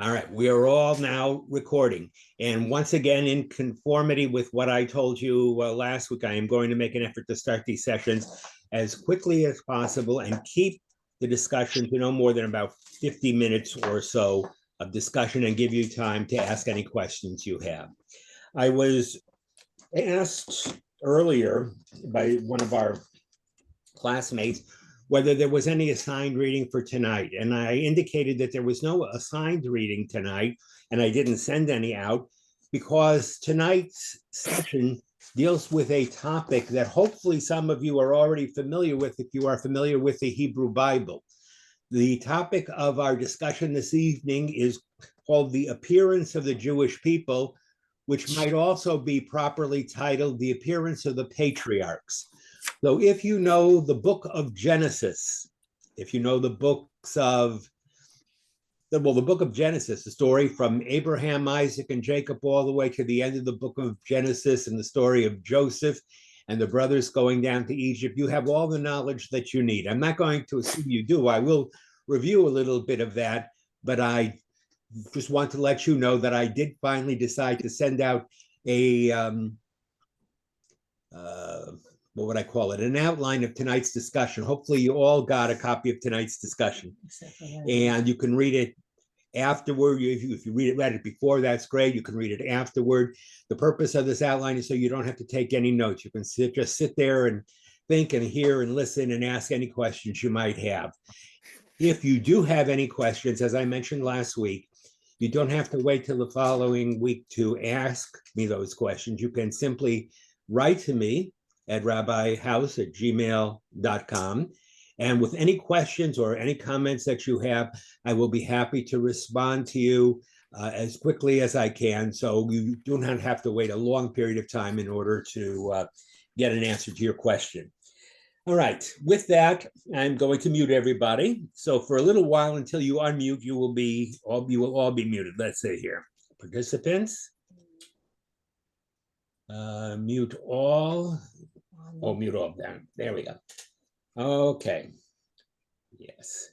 All right, we are all now recording. And once again, in conformity with what I told you last week, I am going to make an effort to start these sessions as quickly as possible and keep the discussion to no more than about 50 minutes or so of discussion and give you time to ask any questions you have. I was asked earlier by one of our classmates whether there was any assigned reading for tonight. And I indicated that there was no assigned reading tonight, and I didn't send any out because tonight's session deals with a topic that hopefully some of you are already familiar with if you are familiar with the Hebrew Bible. The topic of our discussion this evening is called The Appearance of the Jewish People, which might also be properly titled The Appearance of the Patriarchs. So if you know the book of Genesis, if you know the books of, the book of Genesis, the story from Abraham, Isaac, and Jacob all the way to the end of the book of Genesis and the story of Joseph and the brothers going down to Egypt, you have all the knowledge that you need. I'm not going to assume you do. I will review a little bit of that, but I just want to let you know that I did finally decide to send out a, what would I call it? An outline of tonight's discussion. Hopefully you all got a copy of tonight's discussion. And you can read it afterward. If you read it before, that's great. You can read it afterward. The purpose of this outline is so you don't have to take any notes. You can just sit there and think and hear and listen and ask any questions you might have. If you do have any questions, as I mentioned last week, you don't have to wait till the following week to ask me those questions. You can simply write to me at rabbihouse@gmail.com. And with any questions or any comments that you have, I will be happy to respond to you as quickly as I can. So you do not have to wait a long period of time in order to get an answer to your question. All right, with that, I'm going to mute everybody. So for a little while until you unmute, you will all be muted. Let's see here. Participants. Mute all. Oh, mute all down. There we go. Okay. Yes.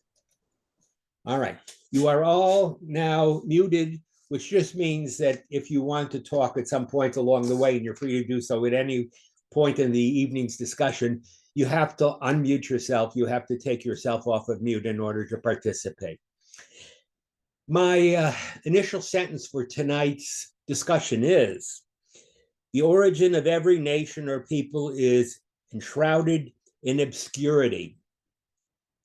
All right. You are all now muted, which just means that if you want to talk at some point along the way, and you're free to do so at any point in the evening's discussion, you have to unmute yourself. You have to take yourself off of mute in order to participate. My initial sentence for tonight's discussion is, the origin of every nation or people is enshrouded in obscurity.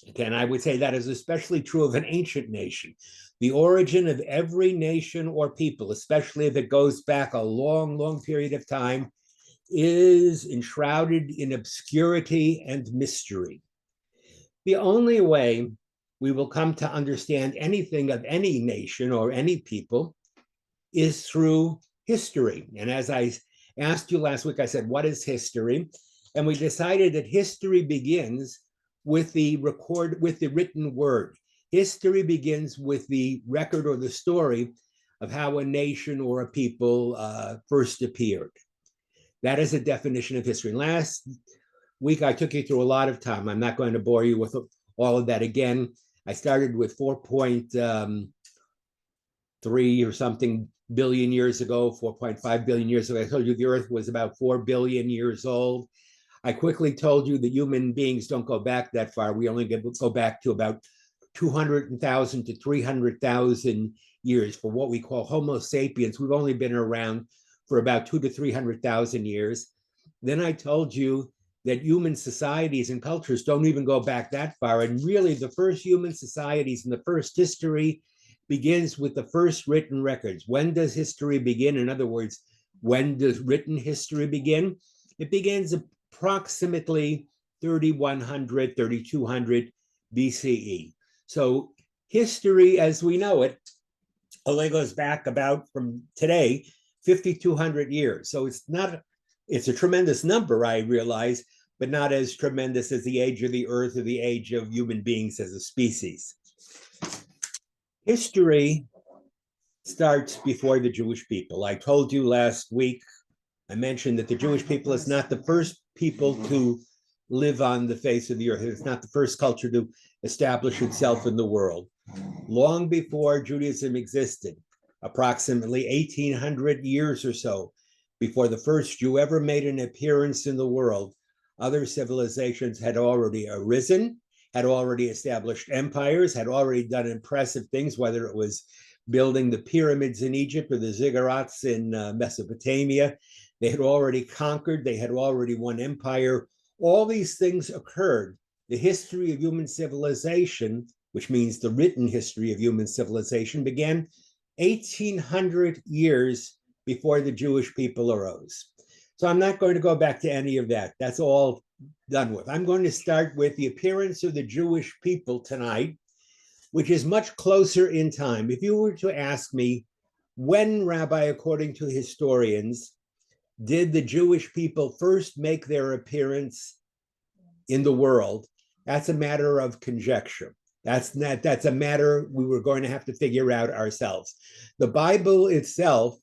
Again, I would say that is especially true of an ancient nation. The origin of every nation or people, especially if it goes back a long, long period of time, is enshrouded in obscurity and mystery. The only way we will come to understand anything of any nation or any people is through history. And as I asked you last week, I said, what is history? And we decided that history begins with the written word. History begins with the record or the story of how a nation or a people first appeared. That is a definition of history. Last week, I took you through a lot of time. I'm not going to bore you with all of that again. I started with 4.3 or something billion years ago, 4.5 billion years ago. I told you the Earth was about 4 billion years old. I quickly told you that human beings don't go back that far. We only go back to about 200,000 to 300,000 years for what we call Homo sapiens. We've only been around for about 200,000 to 300,000 years. Then I told you that human societies and cultures don't even go back that far. And really, the first human societies and the first history begins with the first written records. When does history begin? In other words, when does written history begin? It begins approximately 3100, 3200 BCE. So history as we know it only goes back about from today, 5,200 years. So it's a tremendous number, I realize, but not as tremendous as the age of the Earth or the age of human beings as a species. History starts before the Jewish people. I told you last week, I mentioned that the Jewish people is not the first people to live on the face of the earth. It's not the first culture to establish itself in the world. Long before Judaism existed, approximately 1800 years or so before the first Jew ever made an appearance in the world, other civilizations had already arisen, had already established empires, had already done impressive things, whether it was building the pyramids in Egypt or the ziggurats in Mesopotamia. They had already conquered, they had already won empire. All these things occurred. The history of human civilization, which means the written history of human civilization, began 1800 years before the Jewish people arose. So I'm not going to go back to any of that. That's all done with. I'm going to start with the appearance of the Jewish people tonight, which is much closer in time. If you were to ask me, when, Rabbi, according to historians, did the Jewish people first make their appearance in the world? That's a matter of conjecture. That's a matter we were going to have to figure out ourselves. The Bible itself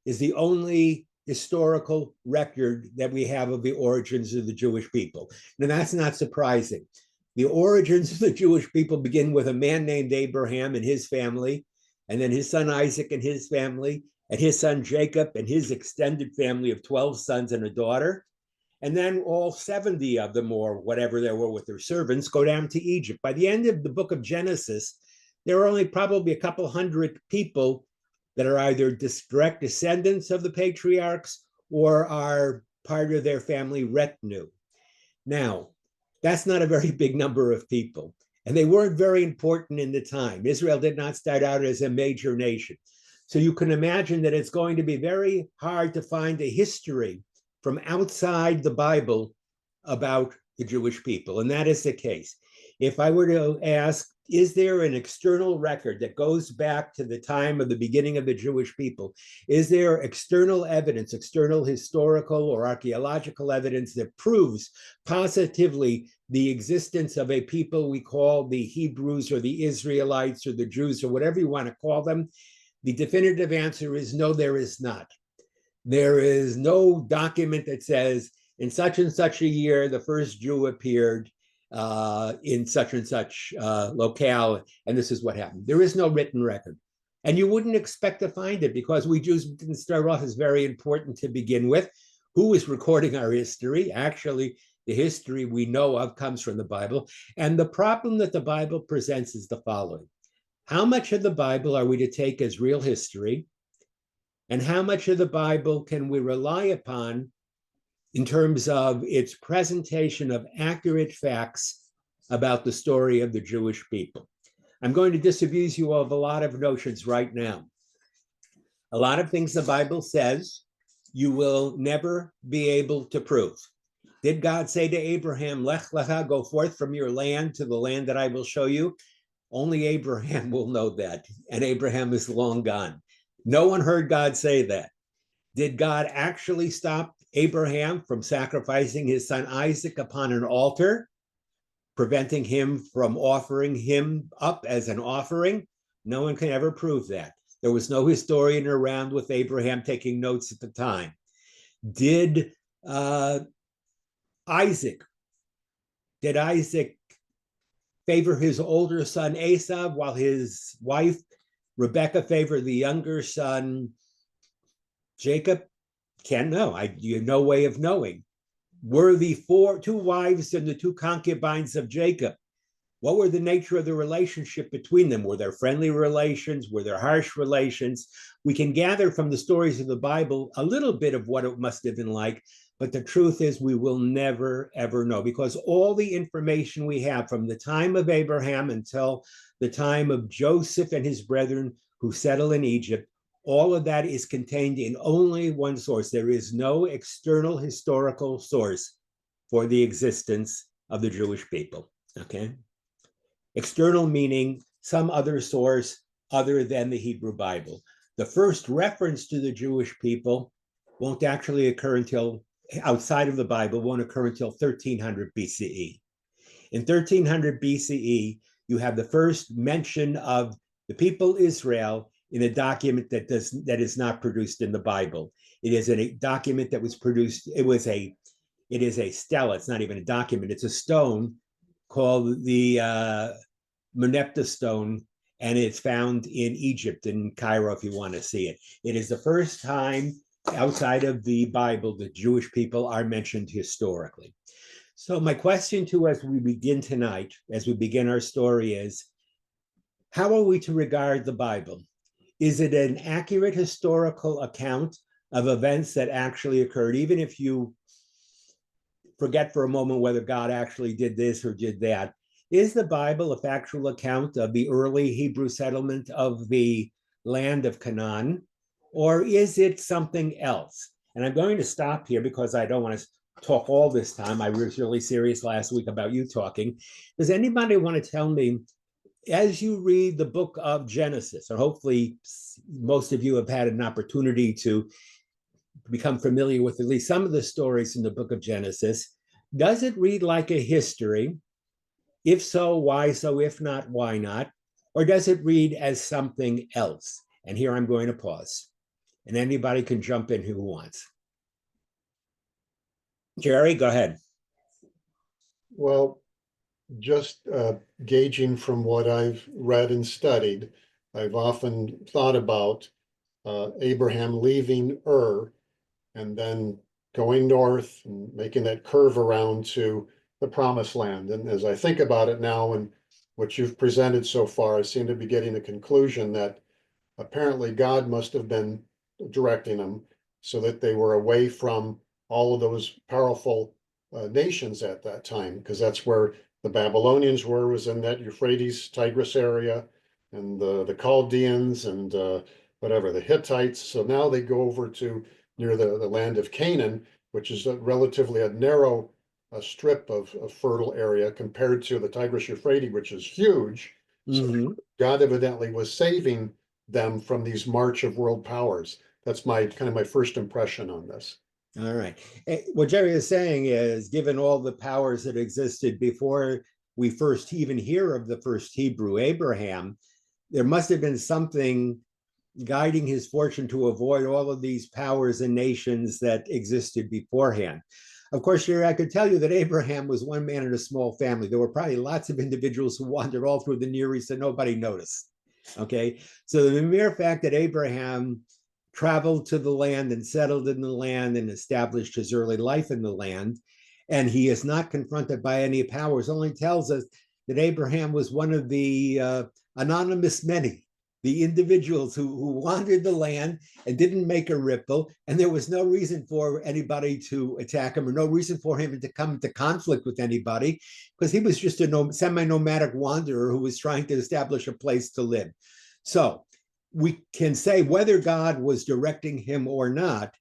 is the only historical record that we have of the origins of the Jewish people. Now, that's not surprising. The origins of the Jewish people begin with a man named Abraham and his family, and then his son Isaac and his family, and his son Jacob and his extended family of 12 sons and a daughter. And then all 70 of them, or whatever there were with their servants, go down to Egypt. By the end of the book of Genesis, there are only probably a couple hundred people that are either direct descendants of the patriarchs or are part of their family retinue. Now, that's not a very big number of people, and they weren't very important in the time. Israel did not start out as a major nation. So you can imagine that it's going to be very hard to find a history from outside the Bible about the Jewish people, and that is the case. If I were to ask, is there an external record that goes back to the time of the beginning of the Jewish people? Is there external evidence, external historical or archaeological evidence that proves positively the existence of a people we call the Hebrews or the Israelites or the Jews or whatever you want to call them? The definitive answer is no, there is not. There is no document that says in such and such a year, the first Jew appeared in such and such locale, and this is what happened. There is no written record. And you wouldn't expect to find it because we Jews didn't start off as very important to begin with. Who is recording our history? Actually, the history we know of comes from the Bible. And the problem that the Bible presents is the following. How much of the Bible are we to take as real history? And how much of the Bible can we rely upon in terms of its presentation of accurate facts about the story of the Jewish people? I'm going to disabuse you of a lot of notions right now. A lot of things the Bible says you will never be able to prove. Did God say to Abraham, Lech Lecha, go forth from your land to the land that I will show you? Only Abraham will know that, and Abraham is long gone. No one heard God say that. Did God actually stop Abraham from sacrificing his son Isaac upon an altar, preventing him from offering him up as an offering? No one can ever prove that. There was no historian around with Abraham taking notes at the time. Did Isaac favor his older son Esau while his wife Rebecca favored the younger son Jacob? Can't know. You have no way of knowing. Were the two wives and the two concubines of Jacob, what were the nature of the relationship between them? Were there friendly relations? Were there harsh relations? We can gather from the stories of the Bible a little bit of what it must have been like, but the truth is we will never, ever know, because all the information we have from the time of Abraham until the time of Joseph and his brethren who settle in Egypt, all of that is contained in only one source. There is no external historical source for the existence of the Jewish people, okay? External meaning some other source other than the Hebrew Bible. The first reference to the Jewish people won't actually occur until, outside of the Bible, won't occur until 1300 BCE. In 1300 BCE, you have the first mention of the people Israel in a document that is not produced in the Bible. It is a document that was produced, it is a stela, it's not even a document, it's a stone called the Merneptah stone, and it's found in Egypt, in Cairo, if you want to see it. It is the first time outside of the Bible that Jewish people are mentioned historically. So my question to as we begin tonight, as we begin our story, is how are we to regard the Bible? Is it an accurate historical account of events that actually occurred, even if you forget for a moment whether God actually did this or did that? Is the Bible a factual account of the early Hebrew settlement of the land of Canaan, or is it something else? And I'm going to stop here because I don't want to talk all this time. I was really serious last week about you talking. Does anybody want to tell me, as you read the book of Genesis, and hopefully most of you have had an opportunity to become familiar with at least some of the stories in the book of Genesis, does it read like a history? If so, why so? If not, why not? Or does it read as something else? And here I'm going to pause. And anybody can jump in who wants. Jerry, go ahead. Well, just gauging from what I've read and studied, I've often thought about Abraham leaving Ur and then going north and making that curve around to the promised land. And as I think about it now and what you've presented so far, I seem to be getting a conclusion that apparently God must have been directing them so that they were away from all of those powerful nations at that time, because that's where the Babylonians were, was in that Euphrates Tigris area, and the Chaldeans and whatever, the Hittites. So now they go over to near the land of Canaan, which is relatively a narrow strip of fertile area compared to the Tigris Euphrates, which is huge. So God evidently was saving them from these march of world powers. That's my kind of my first impression on this. All right. What Jerry is saying is, given all the powers that existed before we first even hear of the first Hebrew, Abraham, there must have been something guiding his fortune to avoid all of these powers and nations that existed beforehand. Of course, Jerry, I could tell you that Abraham was one man in a small family. There were probably lots of individuals who wandered all through the Near East and nobody noticed. Okay. So the mere fact that Abraham traveled to the land and settled in the land and established his early life in the land, and he is not confronted by any powers, only tells us that Abraham was one of the anonymous many, the individuals who wandered the land and didn't make a ripple, and there was no reason for anybody to attack him or no reason for him to come into conflict with anybody, because he was just a semi-nomadic wanderer who was trying to establish a place to live. So we can say whether God was directing him or not,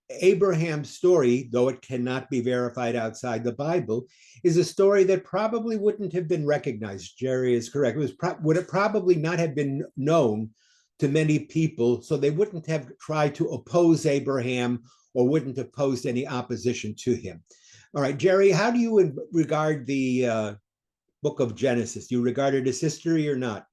Abraham's story, though it cannot be verified outside the Bible, is a story that probably wouldn't have been recognized. Jerry is correct. Would it probably not have been known to many people, so they wouldn't have tried to oppose Abraham or wouldn't have posed any opposition to him. All right, Jerry, how do you regard the book of Genesis? Do you regard it as history or not?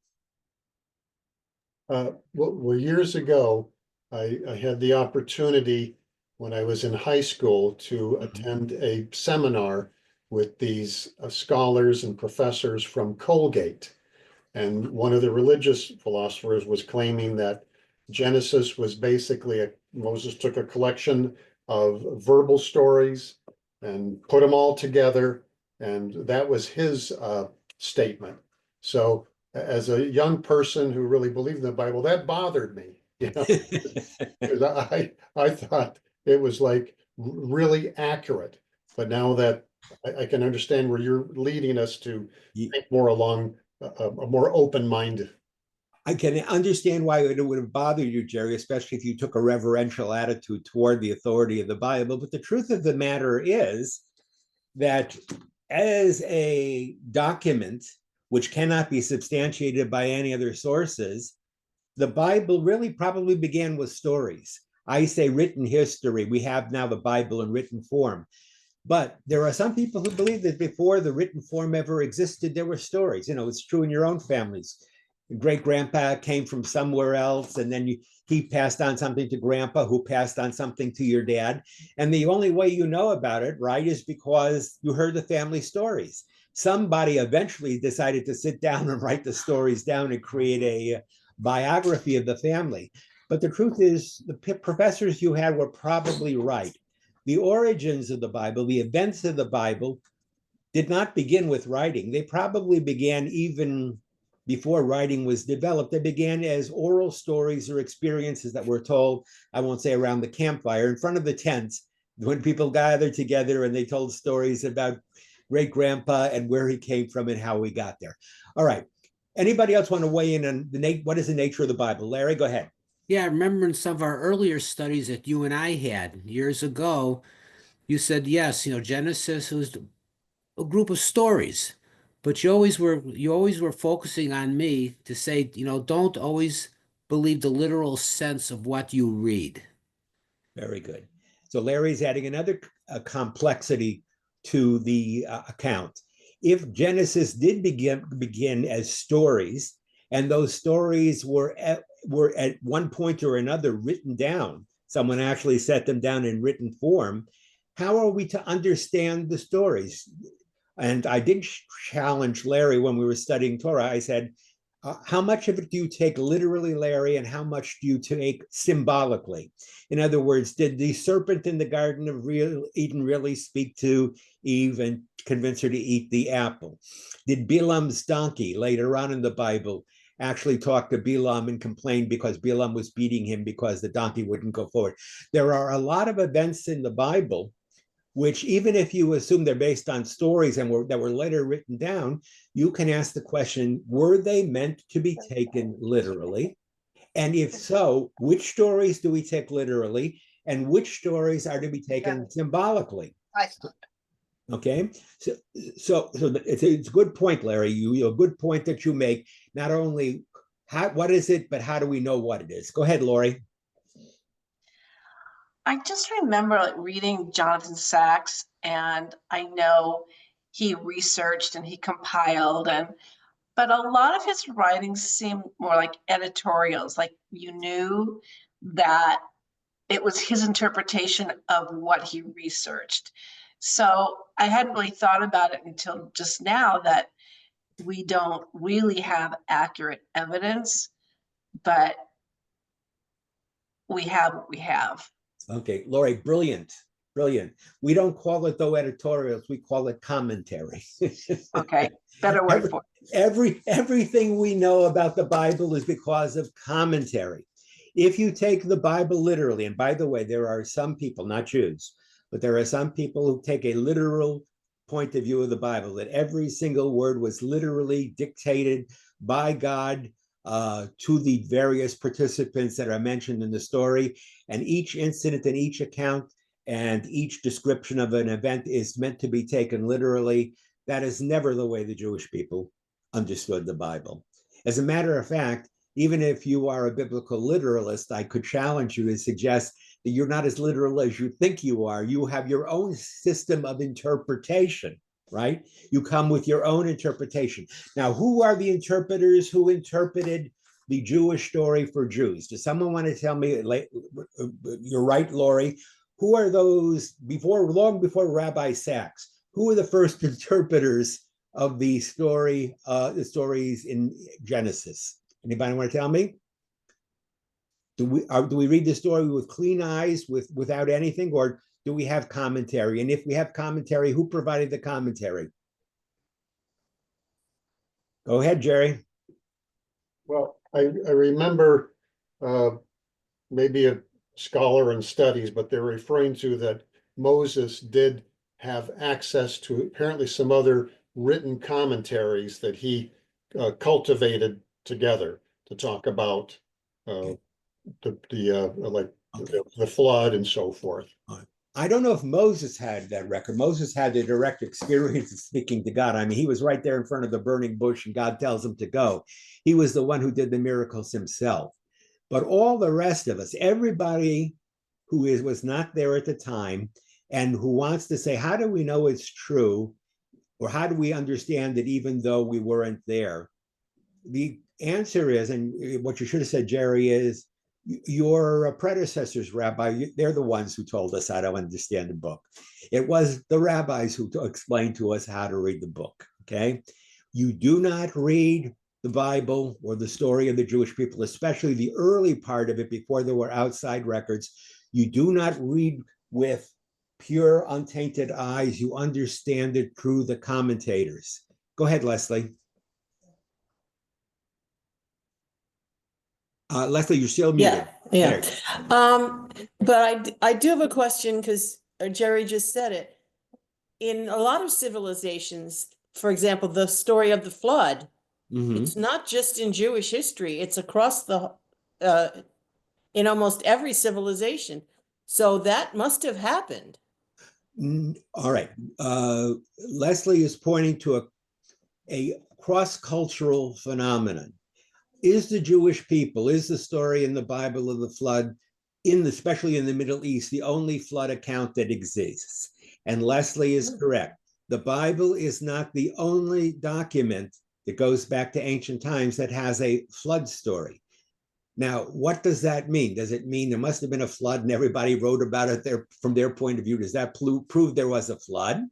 Well, years ago, I had the opportunity when I was in high school to attend a seminar with these scholars and professors from Colgate. And one of the religious philosophers was claiming that Genesis was basically Moses took a collection of verbal stories and put them all together, and that was his statement. So as a young person who really believed in the Bible, that bothered me, because I thought it was like really accurate. But now that I can understand where you're leading us to think more along a more open mind. I can understand why it would have bothered you, Jerry, especially if you took a reverential attitude toward the authority of the Bible. But the truth of the matter is that as a document which cannot be substantiated by any other sources, the Bible really probably began with stories. I say written history. We have now the Bible in written form. But there are some people who believe that before the written form ever existed, there were stories. It's true in your own families. Great grandpa came from somewhere else, and then he passed on something to grandpa, who passed on something to your dad. And the only way you know about it, right, is because you heard the family stories. somebody eventually decided to sit down and write the stories down and create a biography of the family. But the truth is, the professors you had were probably right. The origins of the Bible, the events of the Bible, did not begin with writing. They probably began even before writing was developed. They began as oral stories or experiences that were told, I won't say around the campfire, in front of the tents, when people gathered together and they told stories about great grandpa and where he came from and how he got there. All right. Anybody else want to weigh in on what is the nature of the Bible? Larry, go ahead. Yeah, I remember in some of our earlier studies that you and I had years ago, you said, yes, Genesis was a group of stories, but you always were focusing on me to say, don't always believe the literal sense of what you read. Very good. So Larry's adding another complexity to the account. If Genesis did begin as stories, and those stories were at one point or another written down, someone actually set them down in written form, how are we to understand the stories? And I did challenge Larry when we were studying Torah. I said, how much of it do you take literally, Larry, and how much do you take symbolically? In other words, did the serpent in the Garden of Eden really speak to Eve and convince her to eat the apple? Did Balaam's donkey later on in the Bible actually talk to Balaam and complain because Balaam was beating him because the donkey wouldn't go forward? There are a lot of events in the Bible which, even if you assume they're based on stories that were later written down, you can ask the question, were they meant to be taken literally? And if so, which stories do we take literally and which stories are to be taken symbolically? Okay, so it's a good point, Larry. A good point that you make. Not only what is it, but how do we know what it is? Go ahead, Lori. I just remember reading Jonathan Sacks, and I know he researched and he compiled, but a lot of his writings seemed more like editorials. Like you knew that it was his interpretation of what he researched. So I hadn't really thought about it until just now that we don't really have accurate evidence, but we have what we have. Okay, Lori, brilliant, brilliant. We don't call it though editorials; we call it commentary. Okay, better word for it. Everything we know about the Bible is because of commentary. If you take the Bible literally, and by the way, there are some people, not Jews, but there are some people who take a literal point of view of the Bible, that every single word was literally dictated by God to the various participants that are mentioned in the story. And each incident and each account and each description of an event is meant to be taken literally. That is never the way the Jewish people understood the Bible. As a matter of fact, even if you are a biblical literalist, I could challenge you to suggest that you're not as literal as you think you are. You have your own system of interpretation, right? You come with your own interpretation. Now, who are the interpreters who interpreted the Jewish story for Jews? Does someone want to tell me? You're right, Lori. Who are those long before Rabbi Sacks? Who were the first interpreters of the stories in Genesis? Anybody want to tell me? Do we read the story with clean eyes, without anything, or do we have commentary? And if we have commentary, who provided the commentary? Go ahead, Jerry. Well, I remember maybe a scholar in studies, but they're referring to that Moses did have access to apparently some other written commentaries that he cultivated together to talk about the flood and so forth. I don't know if Moses had that record. Moses had the direct experience of speaking to God. I mean, he was right there in front of the burning bush and God tells him to go. He was the one who did the miracles himself. But all the rest of us, everybody who was not there at the time and who wants to say, how do we know it's true? Or how do we understand that even though we weren't there? The answer is, and what you should have said, Jerry, is your predecessors, Rabbi, they're the ones who told us how to understand the book. It was the rabbis who explained to us how to read the book. okay? You do not read the Bible or the story of the Jewish people, especially the early part of it before there were outside records. You do not read with pure, untainted eyes. You understand it through the commentators. Go ahead, Leslie. Leslie, you're still muted. Yeah. There. But I do have a question because Jerry just said it. In a lot of civilizations, for example, the story of the flood, Mhm. it's not just in Jewish history, it's across in almost every civilization. So that must have happened. All right. Leslie is pointing to a cross-cultural phenomenon. Is the Jewish people, is the story in the Bible of the flood, especially in the Middle East, the only flood account that exists? And Leslie is correct. The Bible is not the only document that goes back to ancient times that has a flood story. Now, what does that mean? Does it mean there must have been a flood and everybody wrote about it there from their point of view? Does that prove there was a flood?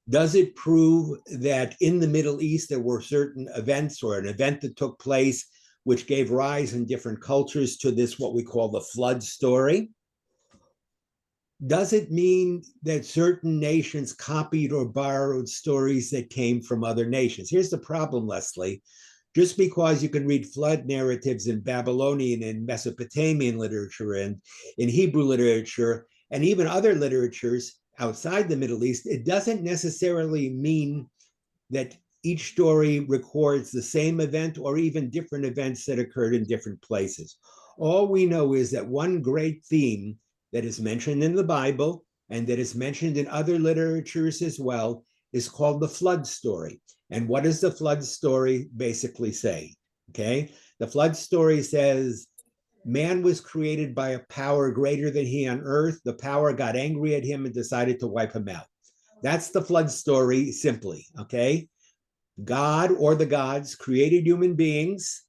Does it prove that in the Middle East there were certain events or an event that took place which gave rise in different cultures to this, what we call the flood story? Does it mean that certain nations copied or borrowed stories that came from other nations? Here's the problem, Leslie. Just because you can read flood narratives in Babylonian and Mesopotamian literature and in Hebrew literature and even other literatures outside the Middle East, it doesn't necessarily mean that each story records the same event or even different events that occurred in different places. All we know is that one great theme that is mentioned in the Bible and that is mentioned in other literatures as well is called the flood story. And what does the flood story basically say? Okay, the flood story says man was created by a power greater than he on earth. The power got angry at him and decided to wipe him out. That's the flood story simply, okay? God or the gods created human beings.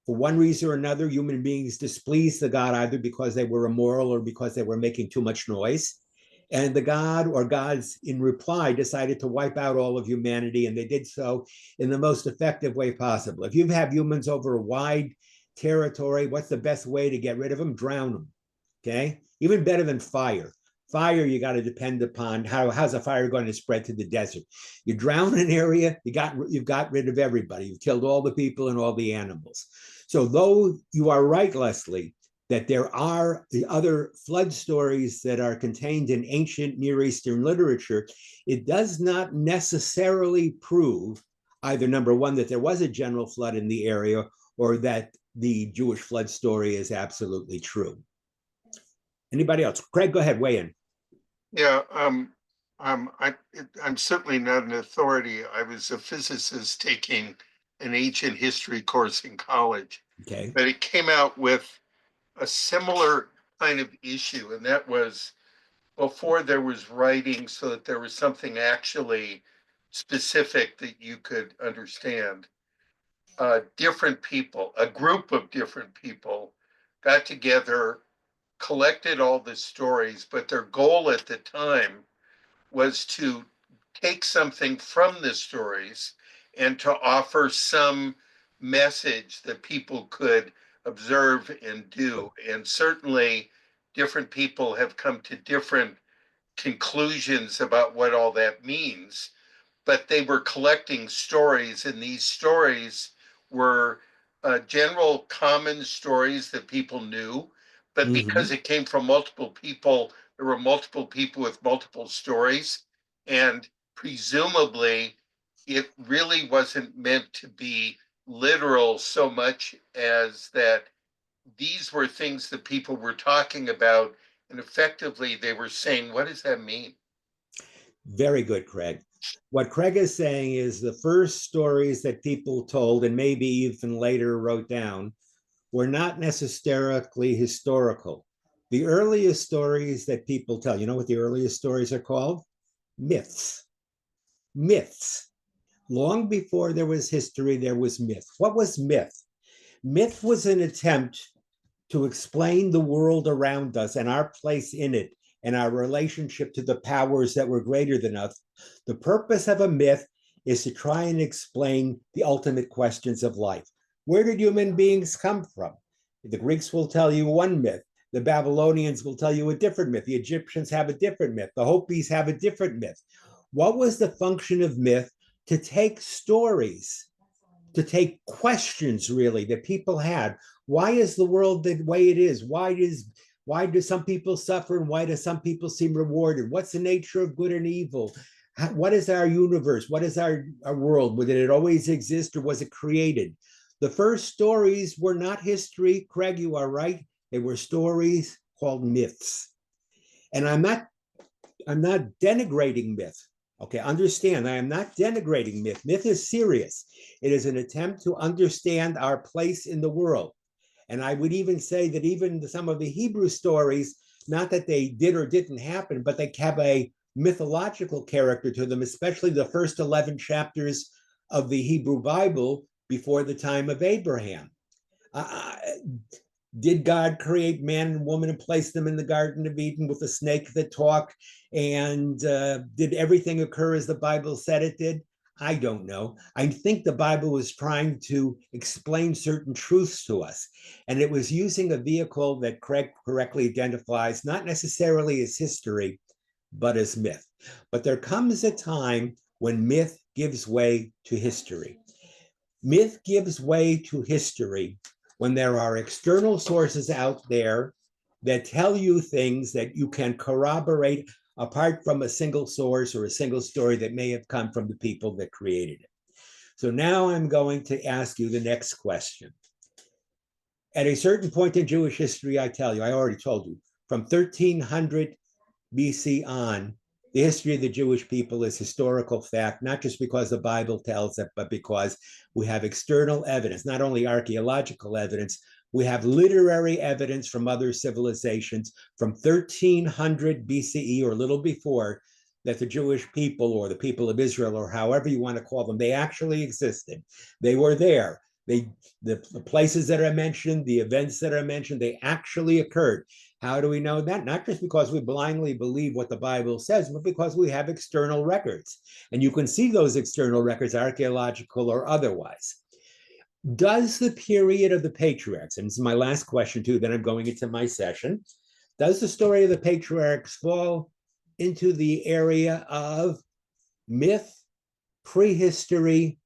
For one reason or another, human beings displeased the God either because they were immoral or because they were making too much noise. And the God or gods in reply decided to wipe out all of humanity, and they did so in the most effective way possible. If you have humans over a wide territory, what's the best way to get rid of them? Drown them, okay? Even better than fire. Fire, you got to depend upon how's a fire going to spread to the desert. You drown an area, you've got rid of everybody. You've killed all the people and all the animals. So though you are right, Leslie, that there are the other flood stories that are contained in ancient Near Eastern literature, it does not necessarily prove either, number one, that there was a general flood in the area or that the Jewish flood story is absolutely true. Anybody else? Craig, go ahead, weigh in. Yeah, I'm certainly not an authority. I was a physicist taking an ancient history course in college, Okay. but it came out with a similar kind of issue, and that was before there was writing, so that there was something actually specific that you could understand. Different people, a group of different people, got together, collected all the stories, but their goal at the time was to take something from the stories and to offer some message that people could observe and do. And certainly, different people have come to different conclusions about what all that means. But they were collecting stories, and these stories were general common stories that people knew. But because it came from multiple people, there were multiple people with multiple stories. And presumably, it really wasn't meant to be literal so much as that these were things that people were talking about. And effectively, they were saying, what does that mean? Very good, Craig. What Craig is saying is the first stories that people told and maybe even later wrote down were not necessarily historical. The earliest stories that people tell, you know what the earliest stories are called? Myths. Myths. Long before there was history, there was myth. What was myth? Myth was an attempt to explain the world around us and our place in it and our relationship to the powers that were greater than us. The purpose of a myth is to try and explain the ultimate questions of life. Where did human beings come from? The Greeks will tell you one myth. The Babylonians will tell you a different myth. The Egyptians have a different myth. The Hopis have a different myth. What was the function of myth? To take stories, to take questions really that people had. Why is the world the way it is? Why do some people suffer and why do some people seem rewarded? What's the nature of good and evil? What is our universe? What is our world? Did it always exist or was it created? The first stories were not history. Craig, you are right. They were stories called myths. And I'm not denigrating myth. Okay, understand, I am not denigrating myth. Myth is serious. It is an attempt to understand our place in the world. And I would even say that even some of the Hebrew stories, not that they did or didn't happen, but they have a mythological character to them, especially the first 11 chapters of the Hebrew Bible before the time of Abraham. Did God create man and woman and place them in the Garden of Eden with a snake that talked? And did everything occur as the Bible said it did? I don't know. I think the Bible was trying to explain certain truths to us. And it was using a vehicle that Craig correctly identifies, not necessarily as history, but as myth. But there comes a time when myth gives way to history. Myth gives way to history when there are external sources out there that tell you things that you can corroborate apart from a single source or a single story that may have come from the people that created it. So now I'm going to ask you the next question. At a certain point in Jewish history, I already told you, from 1300 BC on, the history of the Jewish people is historical fact, not just because the Bible tells it, but because we have external evidence, not only archaeological evidence, we have literary evidence from other civilizations from 1300 BCE or a little before that the Jewish people or the people of Israel or however you want to call them, they actually existed. They were there. The places that are mentioned, the events that are mentioned, they actually occurred. How do we know that? Not just because we blindly believe what the Bible says, but because we have external records. And you can see those external records, archaeological or otherwise. Does the period of the patriarchs, and this is my last question too, then I'm going into my session, does the story of the patriarchs fall into the area of myth, prehistory,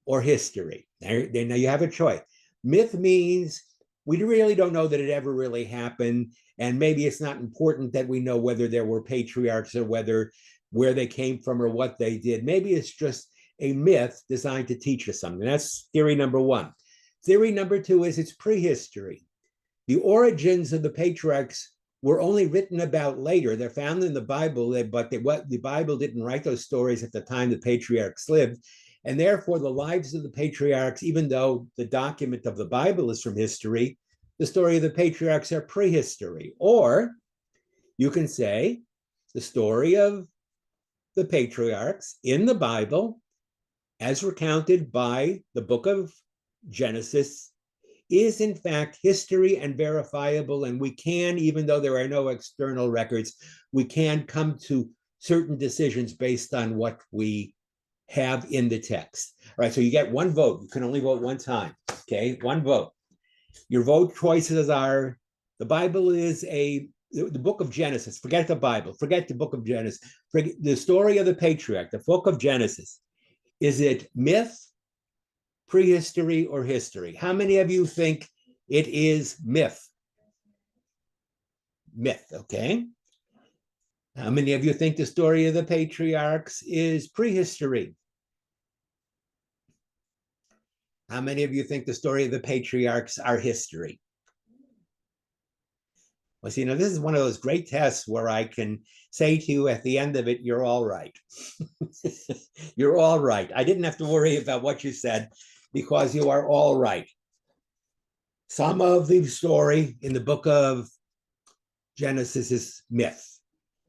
or history? Now you have a choice. Myth means we really don't know that it ever really happened, and maybe it's not important that we know whether there were patriarchs or where they came from or what they did. Maybe it's just a myth designed to teach us something. That's theory number one. Theory number two is it's prehistory. The origins of the patriarchs were only written about later. They're found in the Bible, but the Bible didn't write those stories at the time the patriarchs lived. And therefore, the lives of the patriarchs, even though the document of the Bible is from history, the story of the patriarchs are prehistory. Or you can say the story of the patriarchs in the Bible, as recounted by the book of Genesis, is in fact history and verifiable. And we can, even though there are no external records, we can come to certain decisions based on what we have in the text. All right, so you get one vote. You can only vote one time, okay? One vote. Your vote choices are, the Bible is the book of Genesis. Forget the Bible, forget the book of Genesis. Forget the story of the patriarch, the book of Genesis. Is it myth, prehistory, or history? How many of you think it is myth? Myth, okay. How many of you think the story of the patriarchs is prehistory? How many of you think the story of the patriarchs are history? Well, see, this is one of those great tests where I can say to you at the end of it, you're all right. You're all right. I didn't have to worry about what you said because you are all right. Some of the story in the book of Genesis is myth.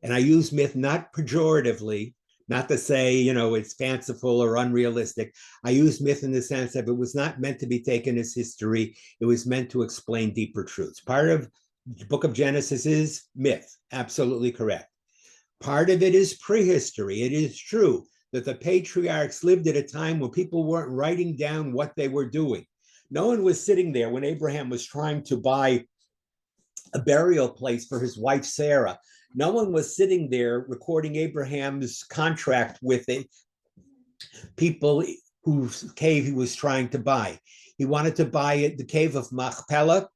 And I use myth not pejoratively, not to say, it's fanciful or unrealistic. I use myth in the sense that it was not meant to be taken as history. It was meant to explain deeper truths. Part of the book of Genesis is myth, absolutely correct. Part of it is prehistory. It is true that the patriarchs lived at a time when people weren't writing down what they were doing. No one was sitting there when Abraham was trying to buy a burial place for his wife, Sarah. No one was sitting there recording Abraham's contract with the people whose cave he was trying to buy. He wanted to buy the cave of Machpelah.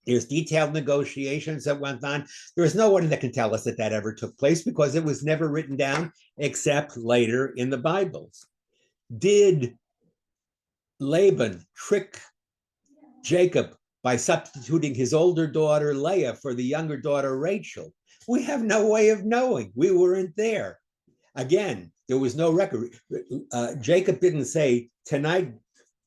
There's detailed negotiations that went on. There is no one that can tell us that that ever took place because it was never written down except later in the Bible. Did Laban trick Jacob by substituting his older daughter Leah for the younger daughter Rachel? We have no way of knowing. We weren't there. Again, there was no record. Jacob didn't say, tonight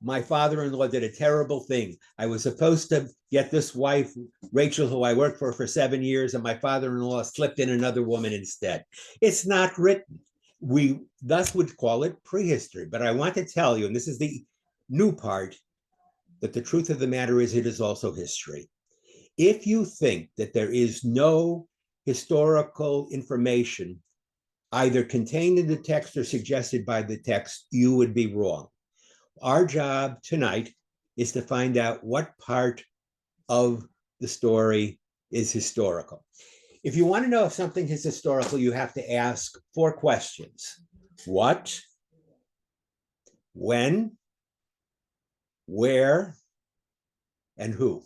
my father-in-law did a terrible thing. I was supposed to get this wife, Rachel, who I worked for 7 years, and my father-in-law slipped in another woman instead. It's not written. We thus would call it prehistory. But I want to tell you, and this is the new part, that the truth of the matter is it is also history. If you think that there is no historical information either contained in the text or suggested by the text, you would be wrong. Our job tonight is to find out what part of the story is historical. If you want to know if something is historical, you have to ask 4 questions. What? When? Where? And who?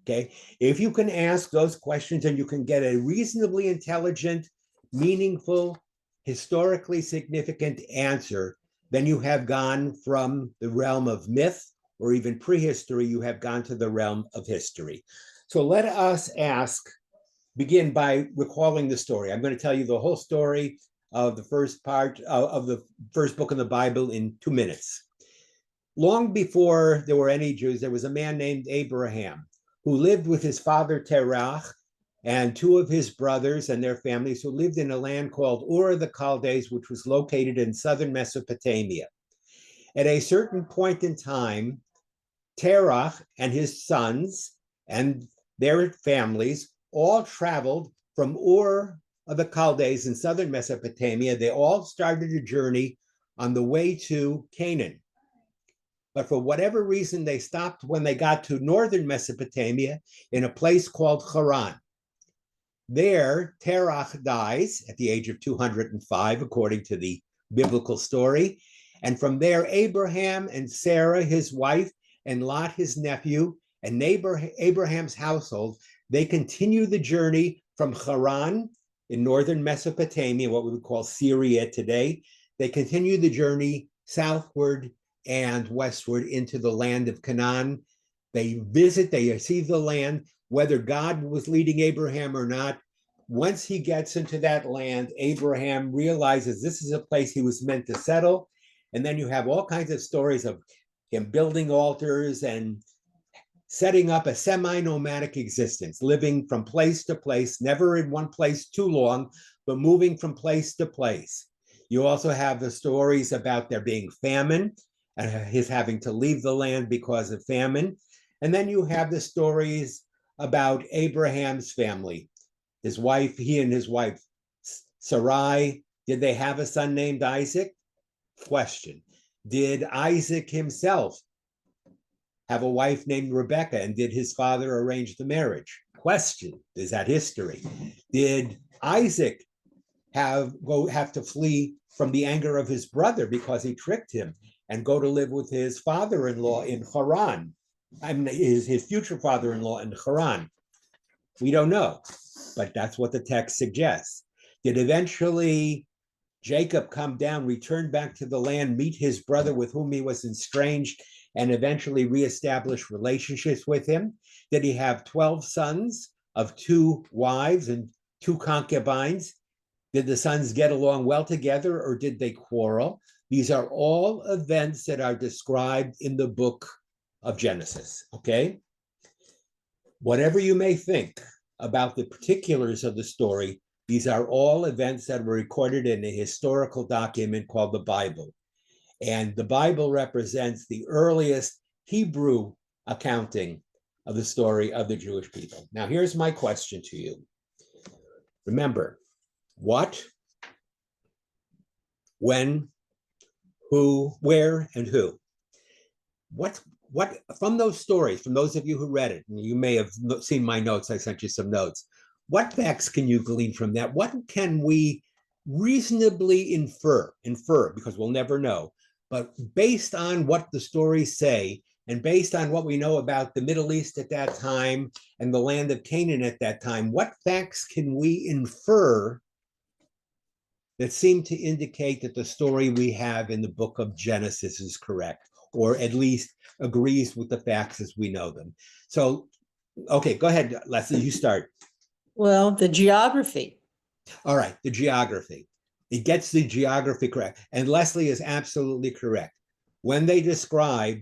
Okay. If you can ask those questions and you can get a reasonably intelligent, meaningful, historically significant answer, then you have gone from the realm of myth or even prehistory, you have gone to the realm of history. So let us begin by recalling the story. I'm going to tell you the whole story of the first part of the first book of the Bible in 2 minutes. Long before there were any Jews, there was a man named Abraham who lived with his father Terach and 2 of his brothers and their families who lived in a land called Ur of the Chaldees, which was located in southern Mesopotamia. At a certain point in time, Terach and his sons and their families all traveled from Ur of the Chaldees in southern Mesopotamia. They all started a journey on the way to Canaan. But for whatever reason, they stopped when they got to northern Mesopotamia in a place called Haran. There, Terach dies at the age of 205, according to the biblical story. And from there, Abraham and Sarah, his wife, and Lot, his nephew, and Abraham's household, they continue the journey from Haran in northern Mesopotamia, what we would call Syria today. They continue the journey southward and westward into the land of Canaan. They visit, they see the land, whether God was leading Abraham or not. Once he gets into that land, Abraham realizes this is a place he was meant to settle. And then you have all kinds of stories of him building altars and setting up a semi-nomadic existence, living from place to place, never in one place too long, but moving from place to place. You also have the stories about there being famine, and his having to leave the land because of famine. And then you have the stories about Abraham's family. His wife, he and his wife, Sarai, did they have a son named Isaac? Question. Did Isaac himself have a wife named Rebekah, and did his father arrange the marriage? Question. Is that history? Did Isaac have to flee from the anger of his brother because he tricked him and go to live with his father-in-law in Haran? His future father-in-law in Haran. We don't know, but that's what the text suggests. Did eventually Jacob come down, return back to the land, meet his brother with whom he was estranged, and eventually reestablish relationships with him? Did he have 12 sons of 2 wives and 2 concubines? Did the sons get along well together, or did they quarrel? These are all events that are described in the book of Genesis, okay? Whatever you may think about the particulars of the story, these are all events that were recorded in a historical document called the Bible. And the Bible represents the earliest Hebrew accounting of the story of the Jewish people. Now, here's my question to you. Remember, what, when, who, where, and who. What from those stories, from those of you who read it, and you may have seen my notes, I sent you some notes. What facts can you glean from that? What can we reasonably infer, because we'll never know, but based on what the stories say, and based on what we know about the Middle East at that time and the land of Canaan at that time, what facts can we infer that seem to indicate that the story we have in the book of Genesis is correct, or at least agrees with the facts as we know them? So, okay, go ahead, Leslie, you start. Well, the geography. All right, the geography. It gets the geography correct. And Leslie is absolutely correct. When they describe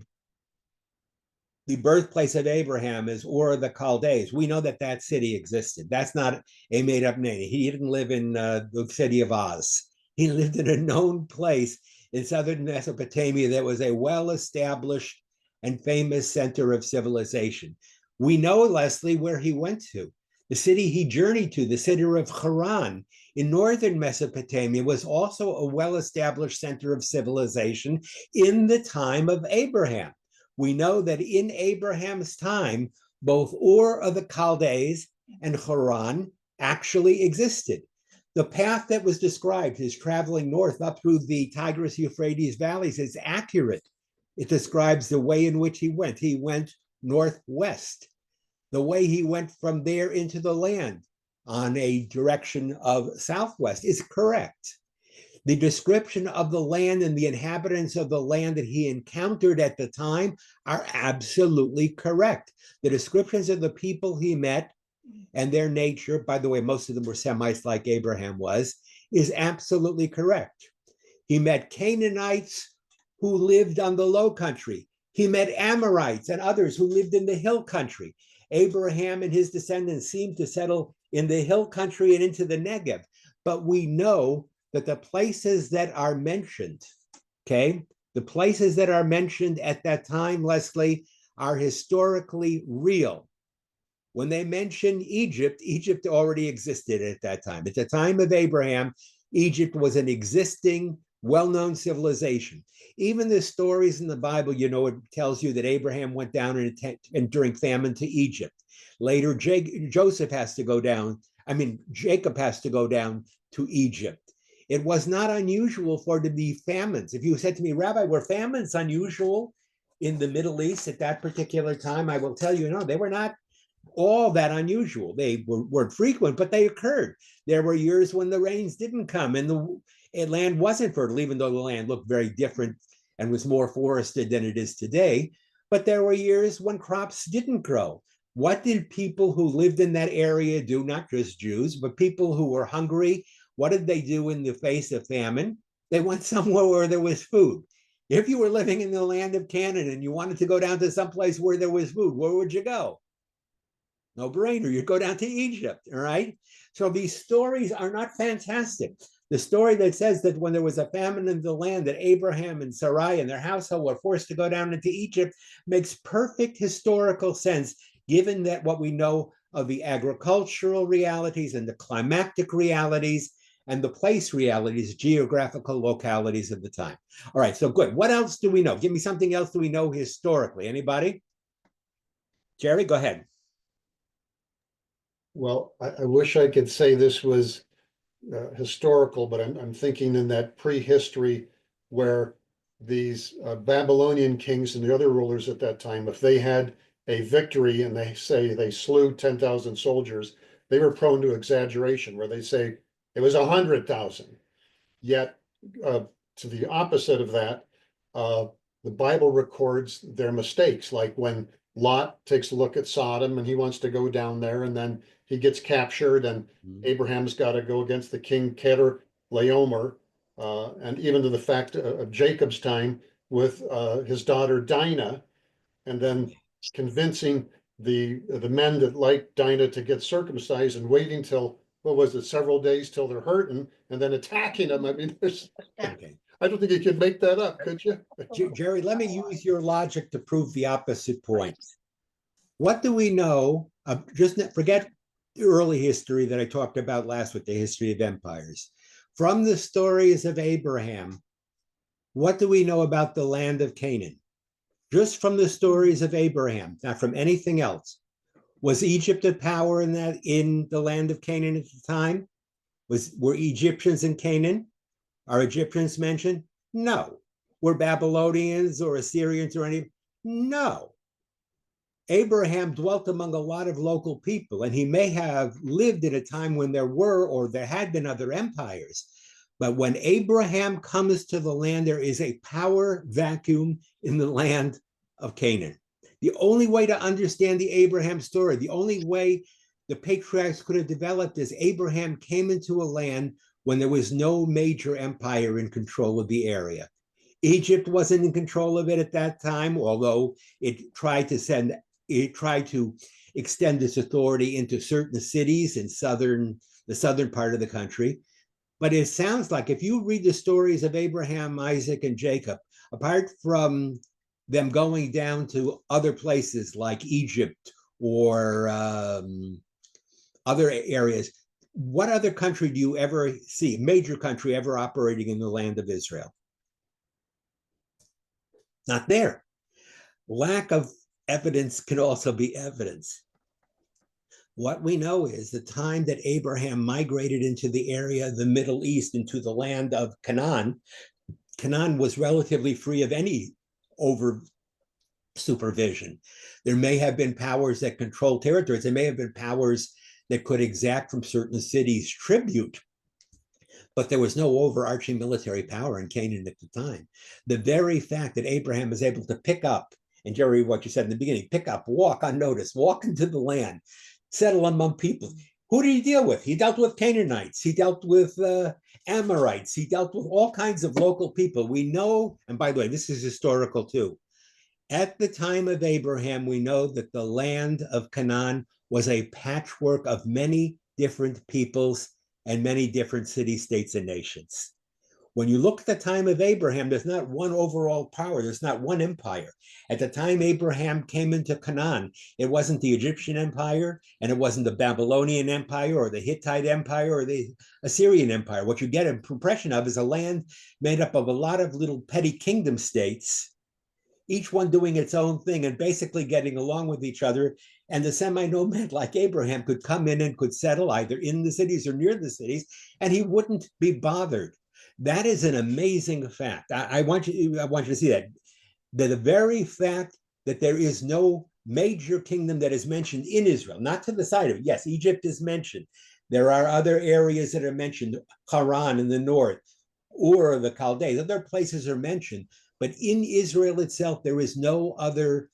the birthplace of Abraham as Ur of the Chaldees, we know that that city existed. That's not a made-up name. He didn't live in the city of Oz. He lived in a known place in southern Mesopotamia that was a well-established and famous center of civilization. We know, Leslie, where he went to. The city he journeyed to, the city of Haran in northern Mesopotamia, was also a well-established center of civilization in the time of Abraham. We know that in Abraham's time, both Ur of the Chaldees and Haran actually existed. The path that was described as traveling north up through the Tigris-Euphrates valleys is accurate. It describes the way in which he went. He went northwest. The way he went from there into the land on a direction of southwest is correct. The description of the land and the inhabitants of the land that he encountered at the time are absolutely correct. The descriptions of the people he met and their nature, by the way, most of them were Semites like Abraham was, is absolutely correct. He met Canaanites who lived on the low country. He met Amorites and others who lived in the hill country. Abraham and his descendants seemed to settle in the hill country and into the Negev. But we know that the places that are mentioned, okay, the places that are mentioned at that time, Leslie, are historically real. When they mention Egypt, Egypt already existed at that time. At the time of Abraham, Egypt was an existing, well-known civilization. Even the stories in the Bible, you know, it tells you that Abraham went down and during famine to Egypt. Later, Jacob has to go down to Egypt. It was not unusual for there to be famines. If you said to me, Rabbi, were famines unusual in the Middle East at that particular time? I will tell you, no, they were not all that unusual. They weren't frequent, but they occurred. There were years when the rains didn't come and the land wasn't fertile, even though the land looked very different and was more forested than it is today. But there were years when crops didn't grow. What did people who lived in that area do? Not just Jews, but people who were hungry. What did they do in the face of famine? They went somewhere where there was food. If you were living in the land of Canaan and you wanted to go down to some place where there was food, where would you go? No brainer, you'd go down to Egypt, all right? So these stories are not fantastic. The story that says that when there was a famine in the land, that Abraham and Sarai and their household were forced to go down into Egypt makes perfect historical sense, given that what we know of the agricultural realities and the climactic realities and the place realities, geographical localities of the time. All right, so good. What else do we know? Give me something else that we know historically. Anybody? Jerry, go ahead. Well, I wish I could say this was historical, but I'm thinking in that prehistory where these Babylonian kings and the other rulers at that time, if they had a victory and they say they slew 10,000 soldiers, they were prone to exaggeration, where they say it was 100,000. Yet, to the opposite of that, the Bible records their mistakes, like when Lot takes a look at Sodom and he wants to go down there, and then he gets captured, and Abraham's got to go against the king Chedorlaomer, and even to the fact of Jacob's time with his daughter Dinah, and then convincing the men that like Dinah to get circumcised and waiting till, what was it, several days till they're hurting, and then attacking them. I mean, Okay. I don't think you could make that up, could you? Jerry, let me use your logic to prove the opposite point. What do we know of, just forget the early history that I talked about last with the history of empires. From the stories of Abraham, what do we know about the land of Canaan? Just from the stories of Abraham, not from anything else. Was Egypt a power in the land of Canaan at the time? Were Egyptians in Canaan? Are Egyptians mentioned? No. Were Babylonians or Assyrians or any? No. Abraham dwelt among a lot of local people, and he may have lived at a time when there were or there had been other empires. But when Abraham comes to the land, there is a power vacuum in the land of Canaan. The only way to understand the Abraham story, the only way the patriarchs could have developed is Abraham came into a land when there was no major empire in control of the area. Egypt wasn't in control of it at that time, although it tried to extend its authority into certain cities in the southern part of the country. But it sounds like if you read the stories of Abraham, Isaac, and Jacob, apart from them going down to other places like Egypt or other areas, what other country do you ever see, major country ever operating in the land of Israel? Not there. Lack of evidence can also be evidence. What we know is the time that Abraham migrated into the area of the Middle East, into the land of Canaan, Canaan was relatively free of any over supervision. There may have been powers that controlled territories. There may have been powers that could exact from certain cities tribute, but there was no overarching military power in Canaan at the time. The very fact that Abraham is able to pick up, and Jerry, what you said in the beginning, pick up, walk unnoticed, walk into the land, settle among people. Who did he deal with? He dealt with Canaanites. He dealt with Amorites. He dealt with all kinds of local people. We know, and by the way, this is historical too. At the time of Abraham, we know that the land of Canaan was a patchwork of many different peoples and many different cities, states, and nations. When you look at the time of Abraham, there's not one overall power. There's not one empire. At the time Abraham came into Canaan, it wasn't the Egyptian Empire, and it wasn't the Babylonian Empire or the Hittite Empire or the Assyrian Empire. What you get an impression of is a land made up of a lot of little petty kingdom states, each one doing its own thing and basically getting along with each other. And the semi-nomad like Abraham could come in and could settle either in the cities or near the cities, and he wouldn't be bothered. That is an amazing fact. I want you to see that. The very fact that there is no major kingdom that is mentioned in Israel, not to the side of it. Yes, Egypt is mentioned. There are other areas that are mentioned, Haran in the north, Ur of the Chaldees, other places are mentioned. But in Israel itself, there is no other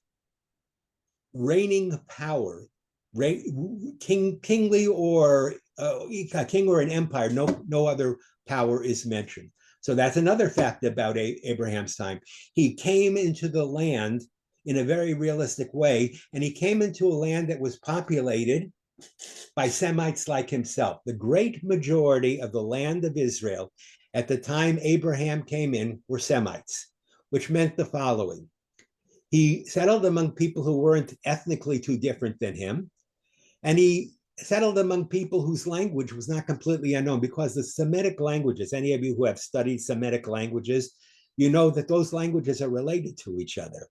reigning power, kingly or king or an empire. No other power is mentioned. So that's another fact about Abraham's time. He came into the land in a very realistic way, and he came into a land that was populated by Semites like himself. The great majority of the land of Israel at the time Abraham came in were Semites, which meant the following. He settled among people who weren't ethnically too different than him, and he settled among people whose language was not completely unknown, because the Semitic languages, any of you who have studied Semitic languages, you know that those languages are related to each other.